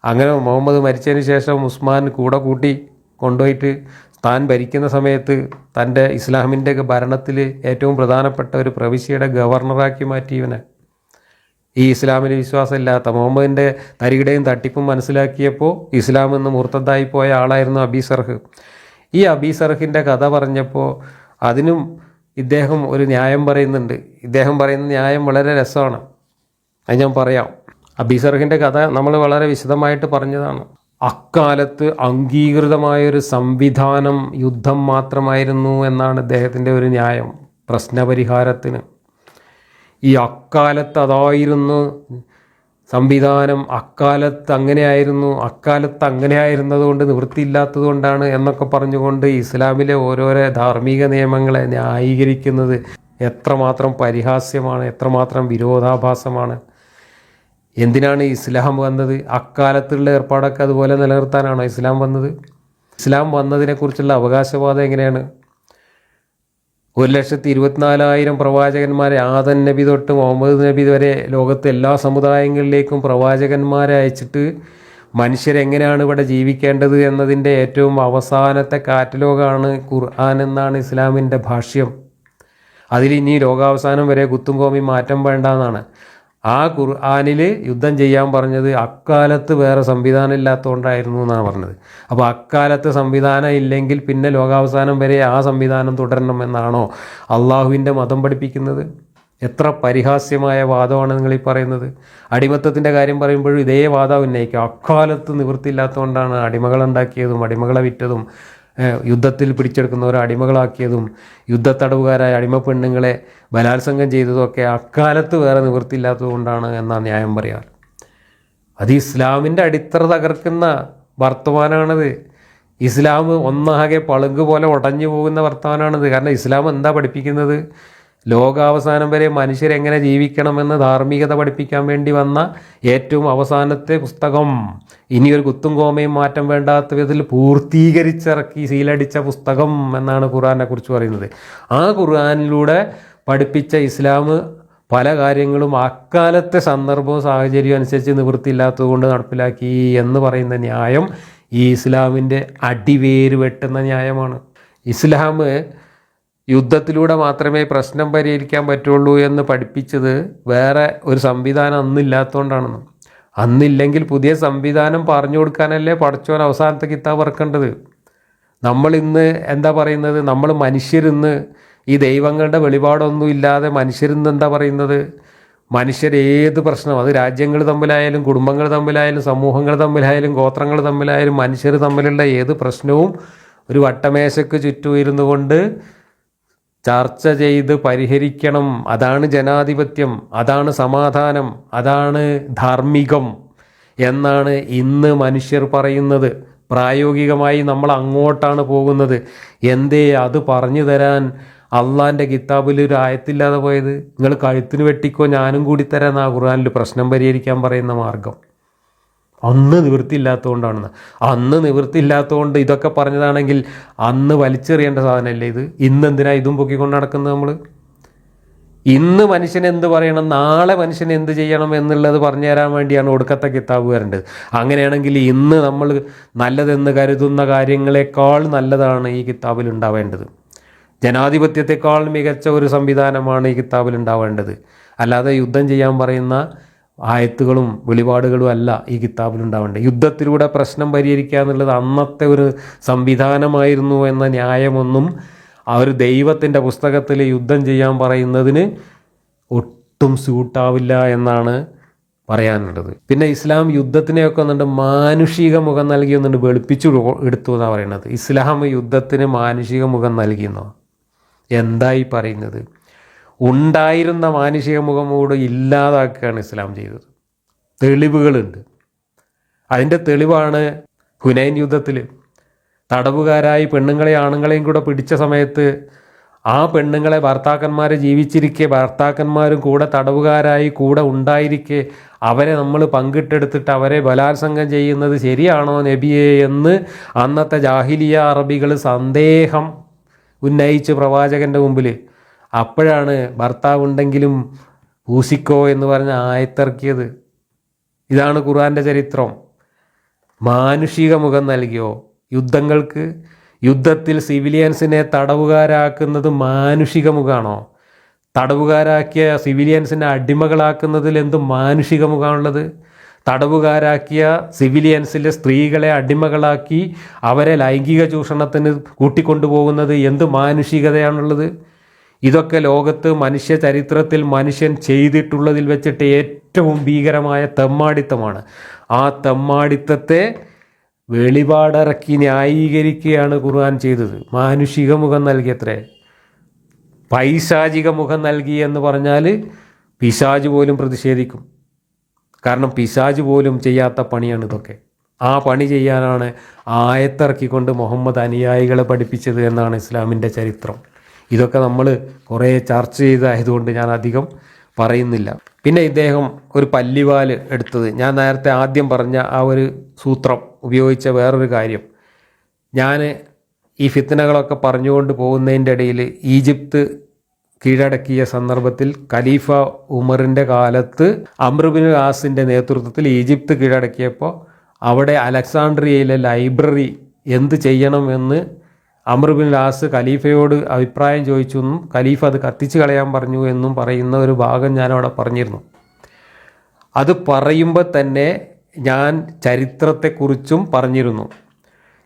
അങ്ങനെ മുഹമ്മദ് മരിച്ചതിന് ശേഷം ഉസ്മാൻ കൂടെ കൂട്ടി കൊണ്ടുപോയിട്ട് താൻ ഭരിക്കുന്ന സമയത്ത് തൻ്റെ ഇസ്ലാമിൻ്റെ ഭരണത്തിൽ ഏറ്റവും പ്രധാനപ്പെട്ട ഒരു പ്രവിശ്യയുടെ ഗവർണറാക്കി മാറ്റി ഇവനെ. ഈ ഇസ്ലാമിൽ വിശ്വാസമില്ലാത്ത മുഹമ്മദിൻ്റെ തരികിടയും തട്ടിപ്പും മനസ്സിലാക്കിയപ്പോൾ ഇസ്ലാം എന്ന് മുർത്തദ്ദായി പോയ ആളായിരുന്നു അബീ സർഹ്. ഈ അബീ സർഹിൻ്റെ കഥ പറഞ്ഞപ്പോൾ അതിനും ഇദ്ദേഹം ഒരു ന്യായം പറയുന്നുണ്ട്. ഇദ്ദേഹം പറയുന്ന ന്യായം വളരെ രസമാണ്, അത് ഞാൻ പറയാം. അബീ സർഹിൻ്റെ കഥ നമ്മൾ വളരെ വിശദമായിട്ട് പറഞ്ഞതാണ്. അക്കാലത്ത് അംഗീകൃതമായൊരു സംവിധാനം യുദ്ധം മാത്രമായിരുന്നു എന്നാണ് ഇദ്ദേഹത്തിൻ്റെ ഒരു ന്യായം പ്രശ്നപരിഹാരത്തിന്. ഈ അക്കാലത്ത് അതായിരുന്നു സംവിധാനം, അക്കാലത്ത് അങ്ങനെയായിരുന്നത് കൊണ്ട് നിവൃത്തിയില്ലാത്തത് കൊണ്ടാണ് എന്നൊക്കെ പറഞ്ഞുകൊണ്ട് ഇസ്ലാമിലെ ഓരോരോ ധാർമ്മിക നിയമങ്ങളെ ന്യായീകരിക്കുന്നത് എത്രമാത്രം പരിഹാസ്യമാണ്, എത്രമാത്രം വിരോധാഭാസമാണ്. എന്തിനാണ് ഇസ്ലാം വന്നത്? അക്കാലത്തുള്ള ഏർപ്പാടൊക്കെ അതുപോലെ നിലനിർത്താനാണോ ഇസ്ലാം വന്നത്? ഇസ്ലാം വന്നതിനെക്കുറിച്ചുള്ള അവകാശവാദം എങ്ങനെയാണ്? 1,24,000 പ്രവാചകന്മാരെ ആദം നബി തൊട്ട് മുഹമ്മദ് നബി വരെ ലോകത്തെ എല്ലാ സമുദായങ്ങളിലേക്കും പ്രവാചകന്മാരെ അയച്ചിട്ട് മനുഷ്യരെങ്ങനെയാണ് ഇവിടെ ജീവിക്കേണ്ടത് എന്നതിൻ്റെ ഏറ്റവും അവസാനത്തെ കാറ്റലോഗാണ് ഖുർആൻ എന്നാണ് ഇസ്ലാമിൻ്റെ ഭാഷ്യം. അതിലിനി ലോകാവസാനം വരെ കുത്തും കോമി മാറ്റം വേണ്ട എന്നാണ്. ആ ഖുർആനിൽ യുദ്ധം ചെയ്യാൻ പറഞ്ഞത് അക്കാലത്ത് വേറെ സംവിധാനം ഇല്ലാത്തതുകൊണ്ടായിരുന്നു എന്നാണ് പറഞ്ഞത്. അപ്പോൾ അക്കാലത്ത് സംവിധാനം ഇല്ലെങ്കിൽ പിന്നെ ലോകാവസാനം വരെ ആ സംവിധാനം തുടരണം എന്നാണോ അള്ളാഹുവിൻ്റെ മതം പഠിപ്പിക്കുന്നത്? എത്ര പരിഹാസ്യമായ വാദമാണ് നിങ്ങളീ പറയുന്നത്. അടിമത്തത്തിൻ്റെ കാര്യം പറയുമ്പോഴും ഇതേ വാദം ഉന്നയിക്കും. അക്കാലത്ത് നിവൃത്തിയില്ലാത്തതുകൊണ്ടാണ് അടിമകളുണ്ടാക്കിയതും അടിമകളെ വിറ്റതും യുദ്ധത്തിൽ പിടിച്ചെടുക്കുന്നവരെ അടിമകളാക്കിയതും യുദ്ധത്തടവുകാരായ അടിമ പെണ്ണുങ്ങളെ ബലാത്സംഗം ചെയ്തതൊക്കെ അക്കാലത്ത് വേറെ നിവൃത്തിയില്ലാത്തത് കൊണ്ടാണ് എന്നാണ് ന്യായം പറയാറ്. അത് ഇസ്ലാമിൻ്റെ അടിത്തറ തകർക്കുന്ന വർത്തമാനമാണത്. ഇസ്ലാം ഒന്നാകെ പളുങ്ക് പോലെ ഉടഞ്ഞു പോകുന്ന വർത്തമാനമാണത്. കാരണം ഇസ്ലാം എന്താ പഠിപ്പിക്കുന്നത്? ലോകാവസാനം വരെ മനുഷ്യരെങ്ങനെ ജീവിക്കണമെന്ന് ധാർമ്മികത പഠിപ്പിക്കാൻ വേണ്ടി വന്ന ഏറ്റവും അവസാനത്തെ പുസ്തകം, ഇനിയൊരു കുത്തും കോമയും മാറ്റം വേണ്ടാത്ത വിധത്തിൽ പൂർത്തീകരിച്ചിറക്കി സീലടിച്ച പുസ്തകം എന്നാണ് ഖുർആനെ കുറിച്ച് പറയുന്നത്. ആ ഖുർആനിലൂടെ പഠിപ്പിച്ച ഇസ്ലാം പല കാര്യങ്ങളും അക്കാലത്തെ സന്ദർഭവും സാഹചര്യവും അനുസരിച്ച് നിവൃത്തിയില്ലാത്തത് കൊണ്ട് നടപ്പിലാക്കി എന്ന് പറയുന്ന ന്യായം ഈ ഇസ്ലാമിൻ്റെ അടിവേര് വെട്ടുന്ന ന്യായമാണ്. ഇസ്ലാം യുദ്ധത്തിലൂടെ മാത്രമേ പ്രശ്നം പരിഹരിക്കാൻ പറ്റുള്ളൂ എന്ന് പഠിപ്പിച്ചത് വേറെ ഒരു സംവിധാനം അന്നില്ലാത്തതുകൊണ്ടാണെന്ന്. അന്നില്ലെങ്കിൽ പുതിയ സംവിധാനം പറഞ്ഞു കൊടുക്കാനല്ലേ പടച്ചോൻ അവസാനത്തെ കിതാബ് ഇറക്കേണ്ടത്. നമ്മളിന്ന് എന്താ പറയുന്നത്? നമ്മൾ മനുഷ്യരിന്ന് ഈ ദൈവങ്ങളുടെ വെളിപാടൊന്നും ഇല്ലാതെ മനുഷ്യരിന്ന് എന്താ പറയുന്നത്? മനുഷ്യരേത് പ്രശ്നം, അത് രാജ്യങ്ങൾ തമ്മിലായാലും കുടുംബങ്ങൾ തമ്മിലായാലും സമൂഹങ്ങൾ തമ്മിലായാലും ഗോത്രങ്ങൾ തമ്മിലായാലും മനുഷ്യർ തമ്മിലുള്ള ഏത് പ്രശ്നവും ഒരു വട്ടമേശയ്ക്ക് ചുറ്റും ഇരുന്നു കൊണ്ട് ചർച്ച ചെയ്ത് പരിഹരിക്കണം. അതാണ് ജനാധിപത്യം, അതാണ് സമാധാനം, അതാണ് ധാർമ്മികം എന്നാണ് ഇന്ന് മനുഷ്യർ പറയുന്നത്. പ്രായോഗികമായി നമ്മൾ അങ്ങോട്ടാണ് പോകുന്നത്. എന്തേ അത് പറഞ്ഞു തരാൻ അള്ളാൻ്റെ കിതാബിൽ ഒരു ആയത്തില്ലാതെ പോയത്? നിങ്ങൾ കഴുത്തിന് വെട്ടിക്കോ ഞാനും കൂടി തരാൻ ആ ഖുർആനിൽ പ്രശ്നം പരിഹരിക്കാൻ പറയുന്ന മാർഗം. അന്ന് നിവൃത്തിയില്ലാത്തതുകൊണ്ടാണെന്ന്. അന്ന് നിവൃത്തിയില്ലാത്തതുകൊണ്ട് ഇതൊക്കെ പറഞ്ഞതാണെങ്കിൽ അന്ന് വലിച്ചെറിയേണ്ട സാധനമല്ലേ ഇത്? ഇന്നെന്തിനാ ഇതും പൊക്കിക്കൊണ്ട് നടക്കുന്നത് നമ്മൾ? ഇന്ന് മനുഷ്യൻ എന്ത് പറയണം, നാളെ മനുഷ്യൻ എന്ത് ചെയ്യണം എന്നുള്ളത് പറഞ്ഞു തരാൻ വേണ്ടിയാണ് ഒടുക്കത്തെ കിതാബ് വരേണ്ടത്. അങ്ങനെയാണെങ്കിൽ ഇന്ന് നമ്മൾ നല്ലതെന്ന് കരുതുന്ന കാര്യങ്ങളെക്കാൾ നല്ലതാണ് ഈ കിതാബിൽ ഉണ്ടാവേണ്ടത്. ജനാധിപത്യത്തെക്കാൾ മികച്ച ഒരു സംവിധാനമാണ് ഈ കിതാബിൽ ഉണ്ടാവേണ്ടത്. അല്ലാതെ യുദ്ധം ചെയ്യാൻ പറയുന്ന ആയത്തുകളും വെളിപാടുകളും അല്ല ഈ കിതാബിൽ ഉണ്ടാവേണ്ടത്. യുദ്ധത്തിലൂടെ പ്രശ്നം പരിഹരിക്കുക എന്നുള്ളത് അന്നത്തെ ഒരു സംവിധാനമായിരുന്നു എന്ന ന്യായമൊന്നും ആ ഒരു ദൈവത്തിൻ്റെ പുസ്തകത്തിൽ യുദ്ധം ചെയ്യാൻ പറയുന്നതിന് ഒട്ടും സ്യൂട്ടാവില്ല എന്നാണ് പറയാനുള്ളത്. പിന്നെ ഇസ്ലാം യുദ്ധത്തിനെയൊക്കെ ഒന്നുണ്ട് മാനുഷിക മുഖം നൽകിയൊന്നുണ്ട് വെളുപ്പിച്ചു എടുത്തു എന്നാണ് പറയുന്നത്. ഇസ്ലാം യുദ്ധത്തിന് മാനുഷിക മുഖം നൽകിയെന്നോ? എന്തായി പറയുന്നത്? ഉണ്ടായിരുന്ന മാനുഷിക മുഖം കൂടെ ഇല്ലാതാക്കുകയാണ് ഇസ്ലാം ചെയ്തത്. തെളിവുകളുണ്ട്. അതിൻ്റെ തെളിവാണ് ഹുനൈൻ യുദ്ധത്തിൽ തടവുകാരായി പെണ്ണുങ്ങളെയും ആണുങ്ങളെയും കൂടെ പിടിച്ച സമയത്ത് ആ പെണ്ണുങ്ങളെ ഭർത്താക്കന്മാരെ ജീവിച്ചിരിക്കെ ഭർത്താക്കന്മാരും കൂടെ തടവുകാരായി കൂടെ ഉണ്ടായിരിക്കെ അവരെ നമ്മൾ പങ്കിട്ടെടുത്തിട്ട് അവരെ ബലാത്സംഗം ചെയ്യുന്നത് ശരിയാണോ നബിയെ എന്ന് അന്നത്തെ ജാഹിലിയ അറബികൾ സന്ദേഹം ഉന്നയിച്ച് പ്രവാചകൻ്റെ മുമ്പിൽ. അപ്പോഴാണ് ഭർത്താവ് ഉണ്ടെങ്കിലും പൂശിക്കോ എന്ന് പറഞ്ഞ് ആയത്തിറക്കിയത്. ഇതാണ് ഖുർആൻ്റെ ചരിത്രം. മാനുഷിക മുഖം നൽകിയോ യുദ്ധങ്ങൾക്ക്? യുദ്ധത്തിൽ സിവിലിയൻസിനെ തടവുകാരാക്കുന്നത് മാനുഷിക മുഖമാണോ? തടവുകാരാക്കിയ സിവിലിയൻസിനെ അടിമകളാക്കുന്നതിൽ എന്ത് മാനുഷിക മുഖമാണുള്ളത്? തടവുകാരാക്കിയ സിവിലിയൻസിലെ സ്ത്രീകളെ അടിമകളാക്കി അവരെ ലൈംഗിക ചൂഷണത്തിന് കൂട്ടിക്കൊണ്ടുപോകുന്നത് എന്ത് മാനുഷികതയാണുള്ളത്? ഇതൊക്കെ ലോകത്ത് മനുഷ്യ ചരിത്രത്തിൽ മനുഷ്യൻ ചെയ്തിട്ടുള്ളതിൽ വെച്ചിട്ട് ഏറ്റവും ഭീകരമായ തെമ്മാടിത്തമാണ്. ആ തെമ്മാടിത്തത്തെ വെളിപാടിറക്കി ന്യായീകരിക്കുകയാണ് ഖുർആൻ ചെയ്തത്. മാനുഷിക മുഖം നൽകിയത്രേ. പൈശാചിക മുഖം നൽകി എന്ന് പറഞ്ഞാൽ പിശാച് പോലും പ്രതിഷേധിക്കും. കാരണം പിശാച് പോലും ചെയ്യാത്ത പണിയാണ് ഇതൊക്കെ. ആ പണി ചെയ്യാനാണ് ആയത്തിറക്കിക്കൊണ്ട് മുഹമ്മദ് അനുയായികളെ പഠിപ്പിച്ചത് എന്നാണ് ഇസ്ലാമിൻ്റെ ചരിത്രം. ഇതൊക്കെ നമ്മൾ കുറേ ചർച്ച ചെയ്തതായതുകൊണ്ട് ഞാൻ അധികം പറയുന്നില്ല. പിന്നെ ഇദ്ദേഹം ഒരു പല്ലിവാൽ എടുത്തത്, ഞാൻ നേരത്തെ ആദ്യം പറഞ്ഞ ആ ഒരു സൂത്രം ഉപയോഗിച്ച വേറൊരു കാര്യം, ഞാൻ ഈ ഫിത്നകളൊക്കെ പറഞ്ഞുകൊണ്ട് പോകുന്നതിൻ്റെ ഇടയിൽ ഈജിപ്ത് കീഴടക്കിയ സന്ദർഭത്തിൽ ഖലീഫ ഉമറിൻ്റെ കാലത്ത് അംർ ബിൻ ആസിൻ്റെ നേതൃത്വത്തിൽ ഈജിപ്ത് കീഴടക്കിയപ്പോൾ അവിടെ അലക്സാണ്ട്രിയയിലെ ലൈബ്രറി എന്ത് ചെയ്യണമെന്ന് അംർ ബിൻ ആസ് ഖലീഫയോട് അഭിപ്രായം ചോദിച്ചു എന്നും ഖലീഫ അത് കത്തിച്ച് കളയാൻ പറഞ്ഞു എന്നും പറയുന്ന ഒരു ഭാഗം ഞാനവിടെ പറഞ്ഞിരുന്നു. അത് പറയുമ്പോൾ തന്നെ ഞാൻ ചരിത്രത്തെക്കുറിച്ചും പറഞ്ഞിരുന്നു.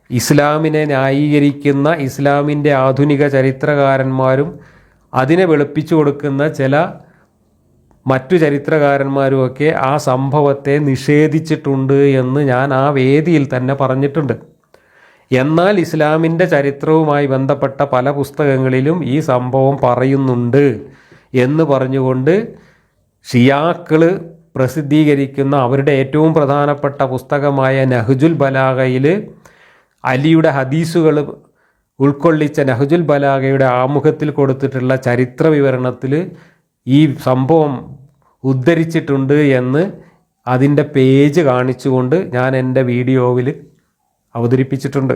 ഇസ്ലാമിനെ ന്യായീകരിക്കുന്ന ഇസ്ലാമിൻ്റെ ആധുനിക ചരിത്രകാരന്മാരും അതിനെ വെളുപ്പിച്ചു കൊടുക്കുന്ന ചില മറ്റു ചരിത്രകാരന്മാരുമൊക്കെ ആ സംഭവത്തെ നിഷേധിച്ചിട്ടുണ്ട് എന്ന് ഞാൻ ആ വേദിയിൽ തന്നെ പറഞ്ഞിട്ടുണ്ട്. എന്നാൽ ഇസ്ലാമിൻ്റെ ചരിത്രവുമായി ബന്ധപ്പെട്ട പല പുസ്തകങ്ങളിലും ഈ സംഭവം പറയുന്നുണ്ട് എന്ന് പറഞ്ഞുകൊണ്ട് ഷിയാക്കൾ പ്രസിദ്ധീകരിക്കുന്ന അവരുടെ ഏറ്റവും പ്രധാനപ്പെട്ട പുസ്തകമായ നഹ്ജുൽ ബലാഗയിൽ അലിയുടെ ഹദീസുകൾ ഉൾക്കൊള്ളിച്ച നഹ്ജുൽ ബലാഗയുടെ ആമുഖത്തിൽ കൊടുത്തിട്ടുള്ള ചരിത്ര വിവരണത്തിൽ ഈ സംഭവം ഉദ്ധരിച്ചിട്ടുണ്ട് എന്ന് അതിൻ്റെ പേജ് കാണിച്ചുകൊണ്ട് ഞാൻ എൻ്റെ വീഡിയോയിൽ അവതരിപ്പിച്ചിട്ടുണ്ട്.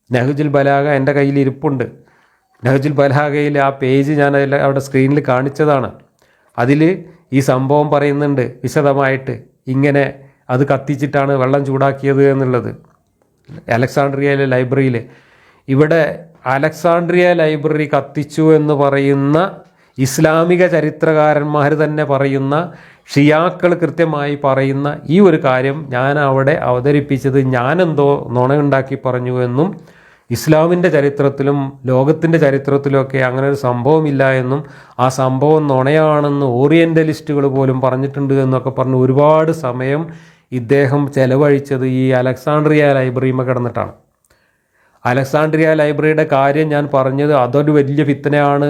നഹ്ജുൽ ബലാഗ എൻ്റെ കയ്യിൽ ഇരിപ്പുണ്ട്. നഹ്ജുൽ ബലാഗയിൽ ആ പേജ് ഞാൻ അവിടെ സ്ക്രീനിൽ കാണിച്ചതാണ്. അതിൽ ഈ സംഭവം പറയുന്നുണ്ട് വിശദമായിട്ട്. ഇങ്ങനെ അത് കത്തിച്ചിട്ടാണ് വെള്ളം ചൂടാക്കിയത് എന്നുള്ളത് അലക്സാണ്ട്രിയയിലെ ലൈബ്രറിയിൽ. ഇവിടെ അലക്സാണ്ട്രിയ ലൈബ്രറി കത്തിച്ചു എന്ന് പറയുന്ന ഇസ്ലാമിക ചരിത്രകാരന്മാർ തന്നെ പറയുന്ന ഷിയാക്കൾ കൃത്യമായി പറയുന്ന ഈ ഒരു കാര്യം ഞാൻ അവിടെ അവതരിപ്പിച്ചത് ഞാനെന്തോ നുണയുണ്ടാക്കി പറഞ്ഞു എന്നും ഇസ്ലാമിൻ്റെ ചരിത്രത്തിലും ലോകത്തിൻ്റെ ചരിത്രത്തിലുമൊക്കെ അങ്ങനെ ഒരു സംഭവമില്ല എന്നും ആ സംഭവം നുണയാണെന്ന് ഓറിയൻ്റലിസ്റ്റുകൾ പോലും പറഞ്ഞിട്ടുണ്ട് എന്നൊക്കെ പറഞ്ഞ് ഒരുപാട് സമയം ഇദ്ദേഹം ചെലവഴിച്ചത് ഈ അലക്സാണ്ട്രിയ ലൈബ്രറിയുമേ കിടന്നിട്ടാണ്. അലക്സാണ്ട്രിയ ലൈബ്രറിയുടെ കാര്യം ഞാൻ പറഞ്ഞത് അതൊരു വലിയ ഫിത്നയാണ്,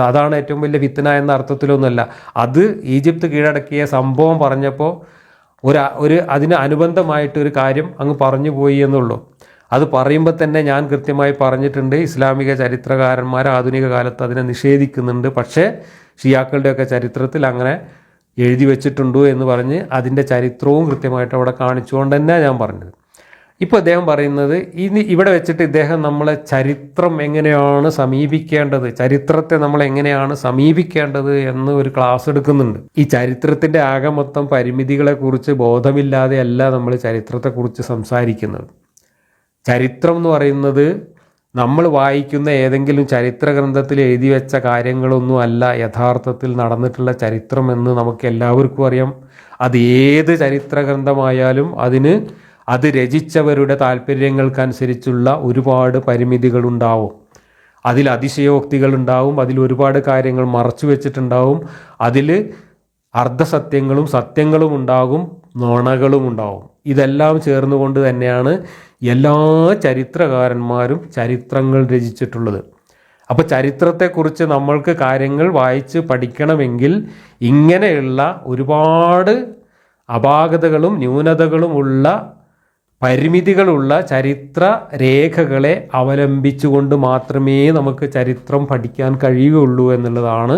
അതാണ് ഏറ്റവും വലിയ ഫിത്ന എന്ന അർത്ഥത്തിലൊന്നുമല്ല. അത് ഈജിപ്ത് കീഴടക്കിയ സംഭവം പറഞ്ഞപ്പോൾ അതിന് അനുബന്ധമായിട്ട് ഒരു കാര്യം അങ്ങ് പറഞ്ഞു പോയി എന്നുള്ളൂ. അത് പറയുമ്പോൾ തന്നെ ഞാൻ കൃത്യമായി പറഞ്ഞിട്ടുണ്ട്, ഇസ്ലാമിക ചരിത്രകാരന്മാർ ആധുനിക കാലത്ത് അതിനെ നിഷേധിക്കുന്നുണ്ട്, പക്ഷേ ഷിയാക്കളുടെയൊക്കെ ചരിത്രത്തിൽ അങ്ങനെ എഴുതി വെച്ചിട്ടുണ്ടോ എന്ന് പറഞ്ഞ് അതിൻ്റെ ചരിത്രവും കൃത്യമായിട്ട് അവിടെ കാണിച്ചുകൊണ്ട് തന്നെ ഞാൻ പറഞ്ഞത്. ഇപ്പോൾ അദ്ദേഹം പറയുന്നത് ഇവിടെ വെച്ചിട്ട് ഇദ്ദേഹം നമ്മളെ ചരിത്രം എങ്ങനെയാണ് സമീപിക്കേണ്ടത്, ചരിത്രത്തെ നമ്മൾ എങ്ങനെയാണ് സമീപിക്കേണ്ടത് എന്ന് ഒരു ക്ലാസ് എടുക്കുന്നുണ്ട്. ഈ ചരിത്രത്തിൻ്റെ ആകെ മൊത്തം പരിമിതികളെക്കുറിച്ച് ബോധമില്ലാതെയല്ല നമ്മൾ ചരിത്രത്തെക്കുറിച്ച് സംസാരിക്കുന്നത്. ചരിത്രം എന്ന് പറയുന്നത് നമ്മൾ വായിക്കുന്ന ഏതെങ്കിലും ചരിത്ര ഗ്രന്ഥത്തിൽ എഴുതി വെച്ച കാര്യങ്ങളൊന്നും അല്ല യഥാർത്ഥത്തിൽ നടന്നിട്ടുള്ള ചരിത്രം എന്ന് നമുക്ക് എല്ലാവർക്കും അറിയാം. അത് ഏത് ചരിത്ര ഗ്രന്ഥമായാലും അത് രചിച്ചവരുടെ താല്പര്യങ്ങൾക്കനുസരിച്ചുള്ള ഒരുപാട് പരിമിതികളുണ്ടാവും, അതിൽ അതിശയോക്തികളുണ്ടാവും, അതിൽ ഒരുപാട് കാര്യങ്ങൾ മറച്ചു വെച്ചിട്ടുണ്ടാവും, അതിൽ അർദ്ധസത്യങ്ങളും സത്യങ്ങളും ഉണ്ടാകും, നുണകളും ഉണ്ടാവും. ഇതെല്ലാം ചേർന്നുകൊണ്ട് തന്നെയാണ് എല്ലാ ചരിത്രകാരന്മാരും ചരിത്രങ്ങൾ രചിച്ചിട്ടുള്ളത്. അപ്പോൾ ചരിത്രത്തെക്കുറിച്ച് നമ്മൾക്ക് കാര്യങ്ങൾ വായിച്ച് പഠിക്കണമെങ്കിൽ ഇങ്ങനെയുള്ള ഒരുപാട് അപാകതകളും ന്യൂനതകളും ഉള്ള പരിമിതികളുള്ള ചരിത്ര രേഖകളെ അവലംബിച്ചുകൊണ്ട് മാത്രമേ നമുക്ക് ചരിത്രം പഠിക്കാൻ കഴിയുകയുള്ളൂ എന്നുള്ളതാണ്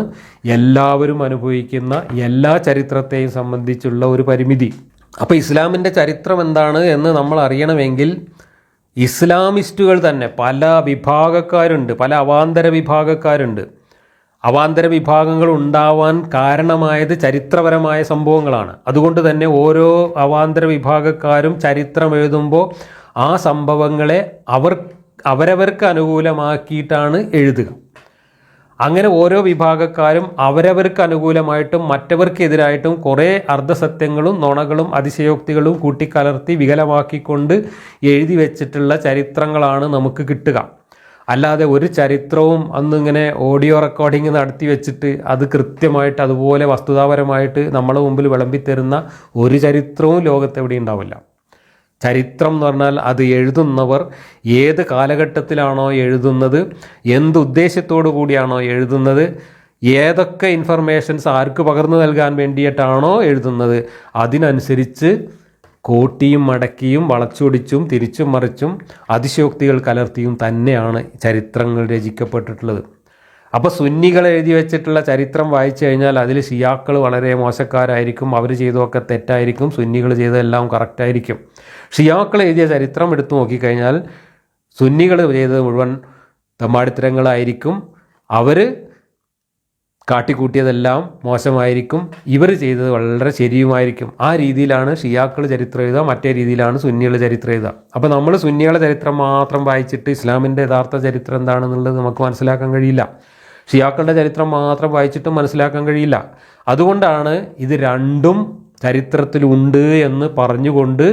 എല്ലാവരും അനുഭവിക്കുന്ന എല്ലാ ചരിത്രത്തെയും സംബന്ധിച്ചുള്ള ഒരു പരിമിതി. അപ്പോൾ ഇസ്ലാമിൻ്റെ ചരിത്രം എന്താണ് എന്ന് നമ്മൾ അറിയണമെങ്കിൽ ഇസ്ലാമിസ്റ്റുകൾ തന്നെ പല വിഭാഗക്കാരുണ്ട്, പല അവാന്തര വിഭാഗക്കാരുണ്ട്. അവാന്തര വിഭാഗങ്ങൾ ഉണ്ടാവാൻ കാരണമായത് ചരിത്രപരമായ സംഭവങ്ങളാണ്. അതുകൊണ്ട് തന്നെ ഓരോ അവാന്തര വിഭാഗക്കാരും ചരിത്രം എഴുതുമ്പോൾ ആ സംഭവങ്ങളെ അവരവർക്ക് അനുകൂലമാക്കിയിട്ടാണ് എഴുതുക. അങ്ങനെ ഓരോ വിഭാഗക്കാരും അവരവർക്ക് അനുകൂലമായിട്ടും മറ്റവർക്കെതിരായിട്ടും കുറേ അർദ്ധസത്യങ്ങളും നുണകളും അതിശയോക്തികളും കൂട്ടിക്കലർത്തി വികലമാക്കിക്കൊണ്ട് എഴുതി വെച്ചിട്ടുള്ള ചരിത്രങ്ങളാണ് നമുക്ക് കിട്ടുക. അല്ലാതെ ഒരു ചരിത്രവും അന്നിങ്ങനെ ഓഡിയോ റെക്കോർഡിങ് നടത്തി വെച്ചിട്ട് അത് കൃത്യമായിട്ട് അതുപോലെ വസ്തുതാപരമായിട്ട് നമ്മളെ മുമ്പിൽ വിളമ്പിത്തരുന്ന ഒരു ചരിത്രവും ലോകത്തെവിടെ ഉണ്ടാവില്ല. ചരിത്രം എന്ന് പറഞ്ഞാൽ അത് എഴുതുന്നവർ ഏത് കാലഘട്ടത്തിലാണോ എഴുതുന്നത്, എന്തുദ്ദേശത്തോടു കൂടിയാണോ എഴുതുന്നത്, ഏതൊക്കെ ഇൻഫർമേഷൻസ് ആർക്ക് പകർന്നു നൽകാൻ വേണ്ടിയിട്ടാണോ എഴുതുന്നത്, അതിനനുസരിച്ച് കോട്ടിയും മടക്കിയും വളച്ചൊടിച്ചും തിരിച്ചും മറിച്ചും അതിശയോക്തികൾ കലർത്തിയും തന്നെയാണ് ചരിത്രങ്ങൾ രചിക്കപ്പെട്ടിട്ടുള്ളത്. അപ്പോൾ സുന്നികൾ എഴുതി വെച്ചിട്ടുള്ള ചരിത്രം വായിച്ചു കഴിഞ്ഞാൽ അതിൽ ഷിയാക്കൾ വളരെ മോശക്കാരായിരിക്കും, അവർ ചെയ്തതൊക്കെ തെറ്റായിരിക്കും, സുന്നികൾ ചെയ്തതെല്ലാം കറക്റ്റായിരിക്കും. ഷിയാക്കൾ എഴുതിയ ചരിത്രം എടുത്തു നോക്കിക്കഴിഞ്ഞാൽ സുന്നികൾ ചെയ്തത് മുഴുവൻ തെമ്മാടിത്തരങ്ങളായിരിക്കും, അവർ കാട്ടിക്കൂട്ടിയതെല്ലാം മോശമായിരിക്കും, ഇവർ ചെയ്തത് വളരെ ശരിയുമായിരിക്കും. ആ രീതിയിലാണ് ഷിയാക്കൾ ചരിത്രം എഴുതുക, മറ്റേ രീതിയിലാണ് സുന്നികൾ ചരിത്രം എഴുതുക. അപ്പോൾ നമ്മൾ സുന്നികളുടെ ചരിത്രം മാത്രം വായിച്ചിട്ട് ഇസ്ലാമിൻ്റെ യഥാർത്ഥ ചരിത്രം എന്താണെന്നുള്ളത് നമുക്ക് മനസ്സിലാക്കാൻ കഴിയില്ല. ഷിയാക്കളുടെ ചരിത്രം മാത്രം വായിച്ചിട്ടും മനസ്സിലാക്കാൻ കഴിയില്ല. അതുകൊണ്ടാണ് ഇത് രണ്ടും ചരിത്രത്തിലുണ്ട് എന്ന് പറഞ്ഞുകൊണ്ട്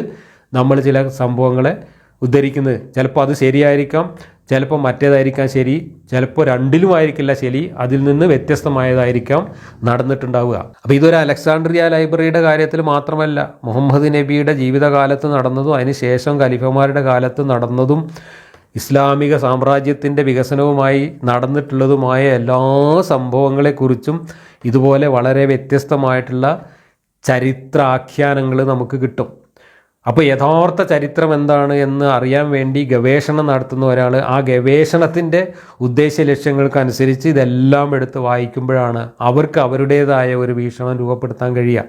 നമ്മൾ ചില സംഭവങ്ങളെ ഉദ്ധരിക്കുന്നത്. ചിലപ്പോൾ അത് ശരിയായിരിക്കാം, ചിലപ്പോൾ മറ്റേതായിരിക്കാം ശരി, ചിലപ്പോൾ രണ്ടിലുമായിരിക്കില്ല ശരി, അതിൽ നിന്ന് വ്യത്യസ്തമായതായിരിക്കാം നടന്നിട്ടുണ്ടാവുക. അപ്പോൾ ഇതൊരു അലക്സാണ്ട്രിയ ലൈബ്രറിയുടെ കാര്യത്തിൽ മാത്രമല്ല, മുഹമ്മദ് നബിയുടെ ജീവിതകാലത്ത് നടന്നതും അതിനുശേഷം ഖലീഫമാരുടെ കാലത്ത് നടന്നതും ഇസ്ലാമിക സാമ്രാജ്യത്തിൻ്റെ വികസനവുമായി നടന്നിട്ടുള്ളതുമായ എല്ലാ സംഭവങ്ങളെക്കുറിച്ചും ഇതുപോലെ വളരെ വ്യത്യസ്തമായിട്ടുള്ള ചരിത്രാഖ്യാനങ്ങൾ നമുക്ക് കിട്ടും. അപ്പോൾ യഥാർത്ഥ ചരിത്രം എന്താണ് എന്ന് അറിയാൻ വേണ്ടി ഗവേഷണം നടത്തുന്ന ഒരാൾ ആ ഗവേഷണത്തിൻ്റെ ഉദ്ദേശ ലക്ഷ്യങ്ങൾക്കനുസരിച്ച് ഇതെല്ലാം എടുത്ത് വായിക്കുമ്പോഴാണ് അവർക്ക് അവരുടേതായ ഒരു വീക്ഷണം രൂപപ്പെടുത്താൻ കഴിയുക.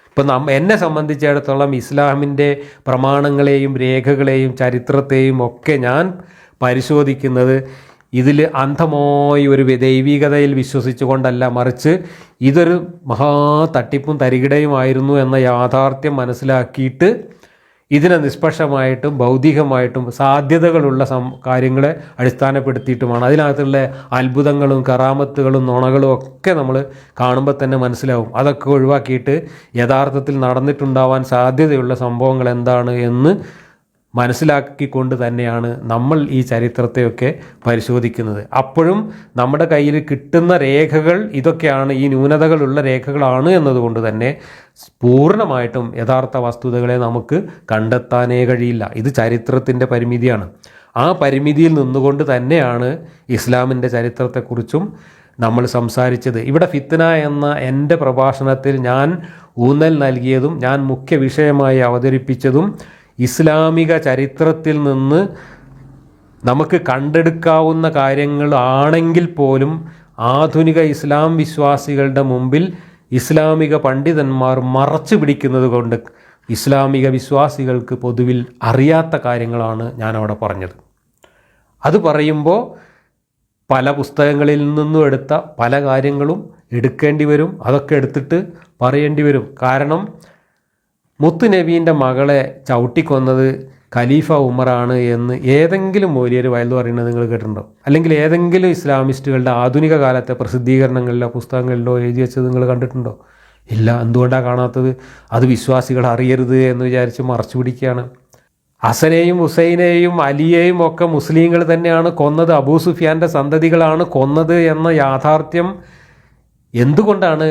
ഇപ്പം എന്നെ സംബന്ധിച്ചിടത്തോളം ഇസ്ലാമിൻ്റെ പ്രമാണങ്ങളെയും രേഖകളെയും ചരിത്രത്തെയും ഒക്കെ ഞാൻ പരിശോധിക്കുന്നത് ഇതിൽ അന്ധമായി ഒരു ദൈവികതയിൽ വിശ്വസിച്ചുകൊണ്ടല്ല, മറിച്ച് ഇതൊരു മഹാ തട്ടിപ്പും തരികിടയുമായിരുന്നു എന്ന യാഥാർത്ഥ്യം മനസ്സിലാക്കിയിട്ട് ഇതിനെ നിഷ്പക്ഷമായിട്ടും ഭൗതികമായിട്ടും സാധ്യതകളുള്ള കാര്യങ്ങളെ അടിസ്ഥാനപ്പെടുത്തിയിട്ടുമാണ്. അതിനകത്തുള്ള അത്ഭുതങ്ങളും കറാമത്തുകളും നുണകളും ഒക്കെ നമ്മൾ കാണുമ്പോൾ തന്നെ മനസ്സിലാവും. അതൊക്കെ ഒഴിവാക്കിയിട്ട് യഥാർത്ഥത്തിൽ നടന്നിട്ടുണ്ടാവാൻ സാധ്യതയുള്ള സംഭവങ്ങൾ എന്താണ് എന്ന് മനസ്സിലാക്കിക്കൊണ്ട് തന്നെയാണ് നമ്മൾ ഈ ചരിത്രത്തെയൊക്കെ പരിശോധിക്കുന്നത്. അപ്പോഴും നമ്മുടെ കയ്യിൽ കിട്ടുന്ന രേഖകൾ ഇതൊക്കെയാണ്, ഈ ന്യൂനതകളുള്ള രേഖകളാണ് എന്നതുകൊണ്ട് തന്നെ പൂർണ്ണമായിട്ടും യഥാർത്ഥ വസ്തുതകളെ നമുക്ക് കണ്ടെത്താനേ കഴിയില്ല. ഇത് ചരിത്രത്തിൻ്റെ പരിമിതിയാണ്. ആ പരിമിതിയിൽ നിന്നുകൊണ്ട് തന്നെയാണ് ഇസ്ലാമിൻ്റെ ചരിത്രത്തെക്കുറിച്ചും നമ്മൾ സംസാരിച്ചത്. ഇവിടെ ഫിത്ന എന്ന എൻ്റെ പ്രഭാഷണത്തിൽ ഞാൻ ഊന്നൽ നൽകിയതും ഞാൻ മുഖ്യ വിഷയമായി അവതരിപ്പിച്ചതും ഇസ്ലാമിക ചരിത്രത്തിൽ നിന്ന് നമുക്ക് കണ്ടെടുക്കാവുന്ന കാര്യങ്ങളാണെങ്കിൽ പോലും ആധുനിക ഇസ്ലാം വിശ്വാസികളുടെ മുമ്പിൽ ഇസ്ലാമിക പണ്ഡിതന്മാർ മറച്ചു പിടിക്കുന്നത് കൊണ്ട് ഇസ്ലാമിക വിശ്വാസികൾക്ക് പൊതുവിൽ അറിയാത്ത കാര്യങ്ങളാണ് ഞാനവിടെ പറഞ്ഞത്. അത് പറയുമ്പോൾ പല പുസ്തകങ്ങളിൽ നിന്നും എടുത്ത പല കാര്യങ്ങളും എടുക്കേണ്ടി വരും, അതൊക്കെ എടുത്തിട്ട് പറയേണ്ടി വരും. കാരണം മുത്തുനബീൻ്റെ മകളെ ചവിട്ടിക്കൊന്നത് ഖലീഫ ഉമറാണ് എന്ന് ഏതെങ്കിലും മൗലിയർ വയലു പറയുന്നത് നിങ്ങൾ കേട്ടിട്ടുണ്ടോ? അല്ലെങ്കിൽ ഏതെങ്കിലും ഇസ്ലാമിസ്റ്റുകളുടെ ആധുനിക കാലത്തെ പ്രസിദ്ധീകരണങ്ങളിലോ പുസ്തകങ്ങളിലോ എഴുതി വെച്ചത് നിങ്ങൾ കണ്ടിട്ടുണ്ടോ? ഇല്ല. എന്തുകൊണ്ടാണ് കാണാത്തത്? അത് വിശ്വാസികൾ അറിയരുത് എന്ന് വിചാരിച്ച് മറച്ചു പിടിക്കുകയാണ്. ഹസനെയും ഹുസൈനെയും അലിയെയും ഒക്കെ മുസ്ലിങ്ങൾ തന്നെയാണ് കൊന്നത്, അബൂ സുഫിയാൻ്റെ സന്തതികളാണ് കൊന്നത് എന്ന യാഥാർത്ഥ്യം എന്തുകൊണ്ടാണ്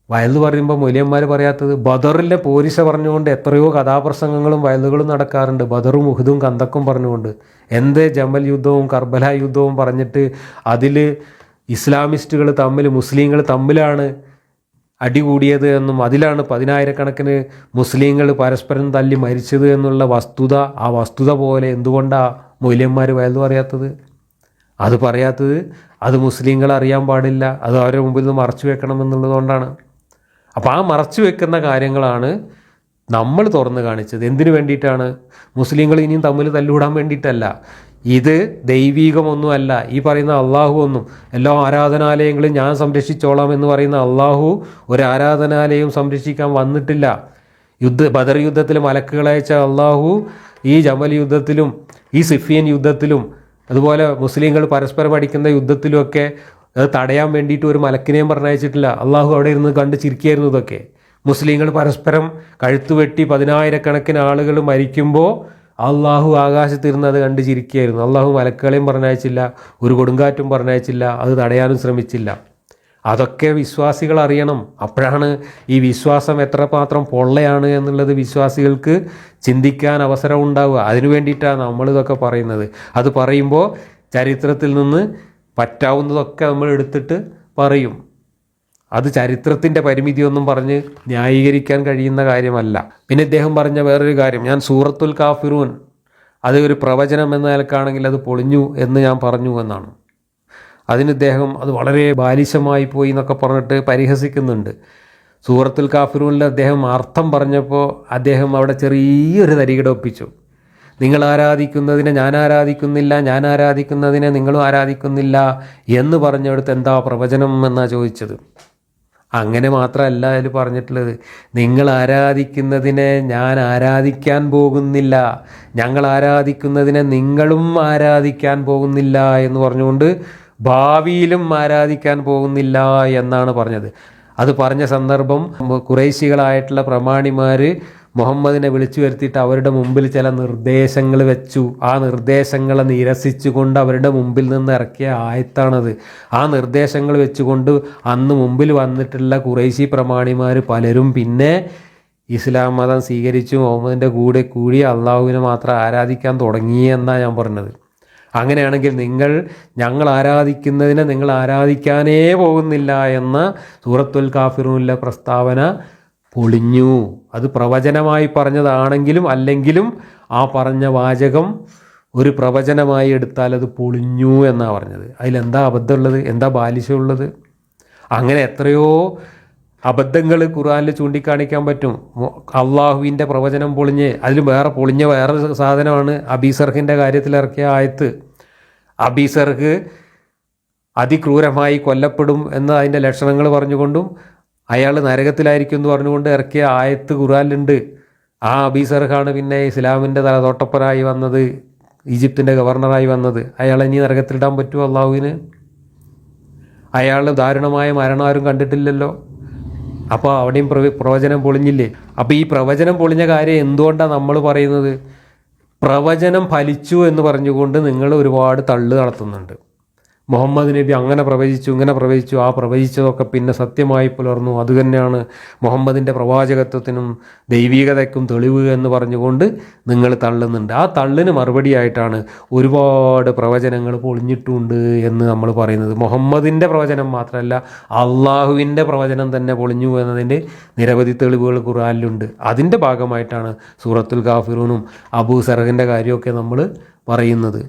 വയലു പറയുമ്പോൾ മൊലിയന്മാർ പറയാത്തത്? ബദറിലെ പോരിശ പറഞ്ഞുകൊണ്ട് എത്രയോ കഥാപ്രസംഗങ്ങളും വയലുകളും നടക്കാറുണ്ട്, ബദറും ഉഹുദും കന്തക്കും പറഞ്ഞുകൊണ്ട്. എന്തേ ജമൽ യുദ്ധവും കർബല യുദ്ധവും പറഞ്ഞിട്ട് അതിൽ ഇസ്ലാമിസ്റ്റുകൾ തമ്മിൽ മുസ്ലിങ്ങൾ തമ്മിലാണ് അടികൂടിയത് എന്നും അതിലാണ് 10,000-കണക്കിന് മുസ്ലിങ്ങൾ പരസ്പരം തല്ലി മരിച്ചത് എന്നുള്ള വസ്തുത, ആ വസ്തുത പോലെ എന്തുകൊണ്ടാണ് മൗലന്മാർ വയലു പറയാത്തത്? അത് പറയാത്തത് അത് മുസ്ലിങ്ങൾ അറിയാൻ പാടില്ല, അത് അവരുടെ മുമ്പിൽ നിന്ന് മറച്ചു വെക്കണം എന്നുള്ളതുകൊണ്ടാണ്. അപ്പോൾ ആ മറച്ചു വെക്കുന്ന കാര്യങ്ങളാണ് നമ്മൾ തുറന്ന് കാണിച്ചത്. എന്തിനു വേണ്ടിയിട്ടാണ്? മുസ്ലിങ്ങൾ ഇനിയും തമ്മിൽ തല്ലുകൂടാൻ വേണ്ടിയിട്ടല്ല. ഇത് ദൈവീകമൊന്നുമല്ല. ഈ പറയുന്ന അള്ളാഹു ഒന്നും എല്ലാ ആരാധനാലയങ്ങളും ഞാൻ സംരക്ഷിച്ചോളാം എന്ന് പറയുന്ന അള്ളാഹു ഒരു ആരാധനാലയം സംരക്ഷിക്കാൻ വന്നിട്ടില്ല. ബദർ യുദ്ധത്തിൽ മലക്കുകളയച്ച അള്ളാഹു ഈ ജമൽ യുദ്ധത്തിലും ഈ സിഫിയൻ യുദ്ധത്തിലും അതുപോലെ മുസ്ലിങ്ങൾ പരസ്പരം അടിക്കുന്ന യുദ്ധത്തിലുമൊക്കെ അത് തടയാൻ വേണ്ടിയിട്ട് ഒരു മലക്കിനെയും പറഞ്ഞയച്ചിട്ടില്ല. അള്ളാഹു അവിടെ ഇരുന്ന് കണ്ട് ചിരിക്കുകയായിരുന്നു. ഇതൊക്കെ മുസ്ലിങ്ങൾ പരസ്പരം കഴുത്തുവെട്ടി 10,000-കണക്കിന് ആളുകൾ മരിക്കുമ്പോൾ അള്ളാഹു ആകാശത്തിരുന്ന് അത് കണ്ട് ചിരിക്കുകയായിരുന്നു. അള്ളാഹു മലക്കുകളെയും പറഞ്ഞയച്ചില്ല, ഒരു കൊടുങ്കാറ്റും പറഞ്ഞയച്ചില്ല, അത് തടയാനും ശ്രമിച്ചില്ല. അതൊക്കെ വിശ്വാസികൾ അറിയണം. അപ്പോഴാണ് ഈ വിശ്വാസം എത്രമാത്രം പൊള്ളയാണ് എന്നുള്ളത് വിശ്വാസികൾക്ക് ചിന്തിക്കാൻ അവസരം ഉണ്ടാവുക. അതിനു വേണ്ടിയിട്ടാണ് നമ്മളിതൊക്കെ പറയുന്നത്. അത് പറയുമ്പോൾ ചരിത്രത്തിൽ നിന്ന് പറ്റാവുന്നതൊക്കെ നമ്മൾ എടുത്തിട്ട് പറയും. അത് ചരിത്രത്തിൻ്റെ പരിമിതിയൊന്നും പറഞ്ഞ് ന്യായീകരിക്കാൻ കഴിയുന്ന കാര്യമല്ല. പിന്നെ ഇദ്ദേഹം പറഞ്ഞ വേറൊരു കാര്യം, ഞാൻ സൂറത്തുൽ കാഫിറൂൻ അത് ഒരു പ്രവചനം എന്ന നിലക്കാണെങ്കിൽ അത് പൊളിഞ്ഞു എന്ന് ഞാൻ പറഞ്ഞു എന്നാണ്. അതിന് ഇദ്ദേഹം അത് വളരെ ബാലിശമായി പോയി എന്നൊക്കെ പറഞ്ഞിട്ട് പരിഹസിക്കുന്നുണ്ട്. സൂറത്തുൽ കാഫിറൂനിൽ അദ്ദേഹം അർത്ഥം പറഞ്ഞപ്പോൾ അദ്ദേഹം അവിടെ ചെറിയൊരു തരികിട ഒപ്പിച്ചു. നിങ്ങൾ ആരാധിക്കുന്നതിനെ ഞാൻ ആരാധിക്കുന്നില്ല, ഞാൻ ആരാധിക്കുന്നതിനെ നിങ്ങളും ആരാധിക്കുന്നില്ല എന്ന് പറഞ്ഞെടുത്ത് എന്താ പ്രവചനം എന്നാണ് ചോദിച്ചത്. അങ്ങനെ മാത്രമല്ല അതിൽ പറഞ്ഞിട്ടുള്ളത്, നിങ്ങൾ ആരാധിക്കുന്നതിനെ ഞാൻ ആരാധിക്കാൻ പോകുന്നില്ല, ഞങ്ങൾ ആരാധിക്കുന്നതിനെ നിങ്ങളും ആരാധിക്കാൻ പോകുന്നില്ല എന്ന് പറഞ്ഞുകൊണ്ട് ഭാവിയിലും ആരാധിക്കാൻ പോകുന്നില്ല എന്നാണ് പറഞ്ഞത്. അത് പറഞ്ഞ സന്ദർഭം ഖുറൈശികളായിട്ടുള്ള പ്രമാണിമാർ മുഹമ്മദിനെ വിളിച്ചു വരുത്തിയിട്ട് അവരുടെ മുമ്പിൽ ചില നിർദ്ദേശങ്ങൾ വെച്ചു. ആ നിർദ്ദേശങ്ങളെ നിരസിച്ചുകൊണ്ട് അവരുടെ മുമ്പിൽ നിന്ന് ഇറക്കിയ ആയത്താണത്. ആ നിർദ്ദേശങ്ങൾ വെച്ചുകൊണ്ട് അന്ന് മുമ്പിൽ വന്നിട്ടുള്ള ഖുറൈശി പ്രമാണിമാർ പലരും പിന്നെ ഇസ്ലാം മതം സ്വീകരിച്ചു മുഹമ്മദിൻ്റെ കൂടെ കൂടി അള്ളാഹുവിനെ മാത്രം ആരാധിക്കാൻ തുടങ്ങി എന്നാണ് ഞാൻ പറഞ്ഞത്. അങ്ങനെയാണെങ്കിൽ ഞങ്ങൾ ആരാധിക്കുന്നതിനെ നിങ്ങൾ ആരാധിക്കാനേ പോകുന്നില്ല എന്ന സൂറത്തുൽ കാഫിറൂനിലെ പ്രസ്താവന പൊളിഞ്ഞു. അത് പ്രവചനമായി പറഞ്ഞതാണെങ്കിലും അല്ലെങ്കിലും ആ പറഞ്ഞ വാചകം ഒരു പ്രവചനമായി എടുത്താൽ അത് പൊളിഞ്ഞു എന്നാണ് പറഞ്ഞത്. അതിലെന്താ അബദ്ധമുള്ളത്? എന്താ ബാലിശമുള്ളത്? അങ്ങനെ എത്രയോ അബദ്ധങ്ങൾ ഖുർആനിൽ ചൂണ്ടിക്കാണിക്കാൻ പറ്റും. അള്ളാഹുവിൻ്റെ പ്രവചനം പൊളിഞ്ഞ് അതിൽ പൊളിഞ്ഞ വേറെ സാധനമാണ് അബീസർഹിൻ്റെ കാര്യത്തിൽ ഇറക്കിയ ആയത്ത്. അബീസർഹ് അതിക്രൂരമായി കൊല്ലപ്പെടും എന്ന അതിൻ്റെ ലക്ഷണങ്ങൾ പറഞ്ഞുകൊണ്ടും അയാൾ നരകത്തിലായിരിക്കും എന്ന് പറഞ്ഞുകൊണ്ട് ഇറക്കിയ ആയത്ത് ഖുർആനിലുണ്ട്. ആ അബീസർഹാണ് പിന്നെ ഇസ്ലാമിൻ്റെ തലതൊട്ടപ്പനായി വന്നത്, ഈജിപ്തിൻ്റെ ഗവർണറായി വന്നത്. അയാളെ ഇനി നരകത്തിലിടാൻ പറ്റുമോ അള്ളാഹുവിന്? അയാൾ ദാരുണമായ മരണം ആരും കണ്ടിട്ടില്ലല്ലോ. അപ്പോൾ അവിടെയും പ്രവചനം പൊളിഞ്ഞില്ലേ? അപ്പോൾ ഈ പ്രവചനം പൊളിഞ്ഞ കാര്യം എന്തുകൊണ്ടാണ് നമ്മൾ പറയുന്നത്? പ്രവചനം ഫലിച്ചു എന്ന് പറഞ്ഞുകൊണ്ട് നിങ്ങൾ ഒരുപാട് തള്ളു നടത്തുന്നുണ്ട്. മുഹമ്മദ് നബി അങ്ങനെ പ്രവചിച്ചു, ഇങ്ങനെ പ്രവചിച്ചു, ആ പ്രവചിച്ചതൊക്കെ പിന്നെ സത്യമായി പുലർന്നു, അതുതന്നെയാണ് മുഹമ്മദിൻ്റെ പ്രവാചകത്വത്തിനും ദൈവീകതയ്ക്കും തെളിവ് എന്ന് പറഞ്ഞുകൊണ്ട് നിങ്ങൾ തള്ളുന്നുണ്ട്. ആ തള്ളിന് മറുപടിയായിട്ടാണ് ഒരുപാട് പ്രവചനങ്ങൾ പൊളിഞ്ഞിട്ടുണ്ട് എന്ന് നമ്മൾ പറയുന്നത്. മുഹമ്മദിൻ്റെ പ്രവചനം മാത്രമല്ല, അള്ളാഹുവിൻ്റെ പ്രവചനം തന്നെ പൊളിഞ്ഞു എന്നതിൻ്റെ നിരവധി തെളിവുകൾ ഖുർആനിലുണ്ട്. അതിൻ്റെ ഭാഗമായിട്ടാണ് സൂറത്തുൽ കാഫിറൂനും അബൂ സർഹിൻ്റെ കാര്യമൊക്കെ നമ്മൾ പറയുന്നത്.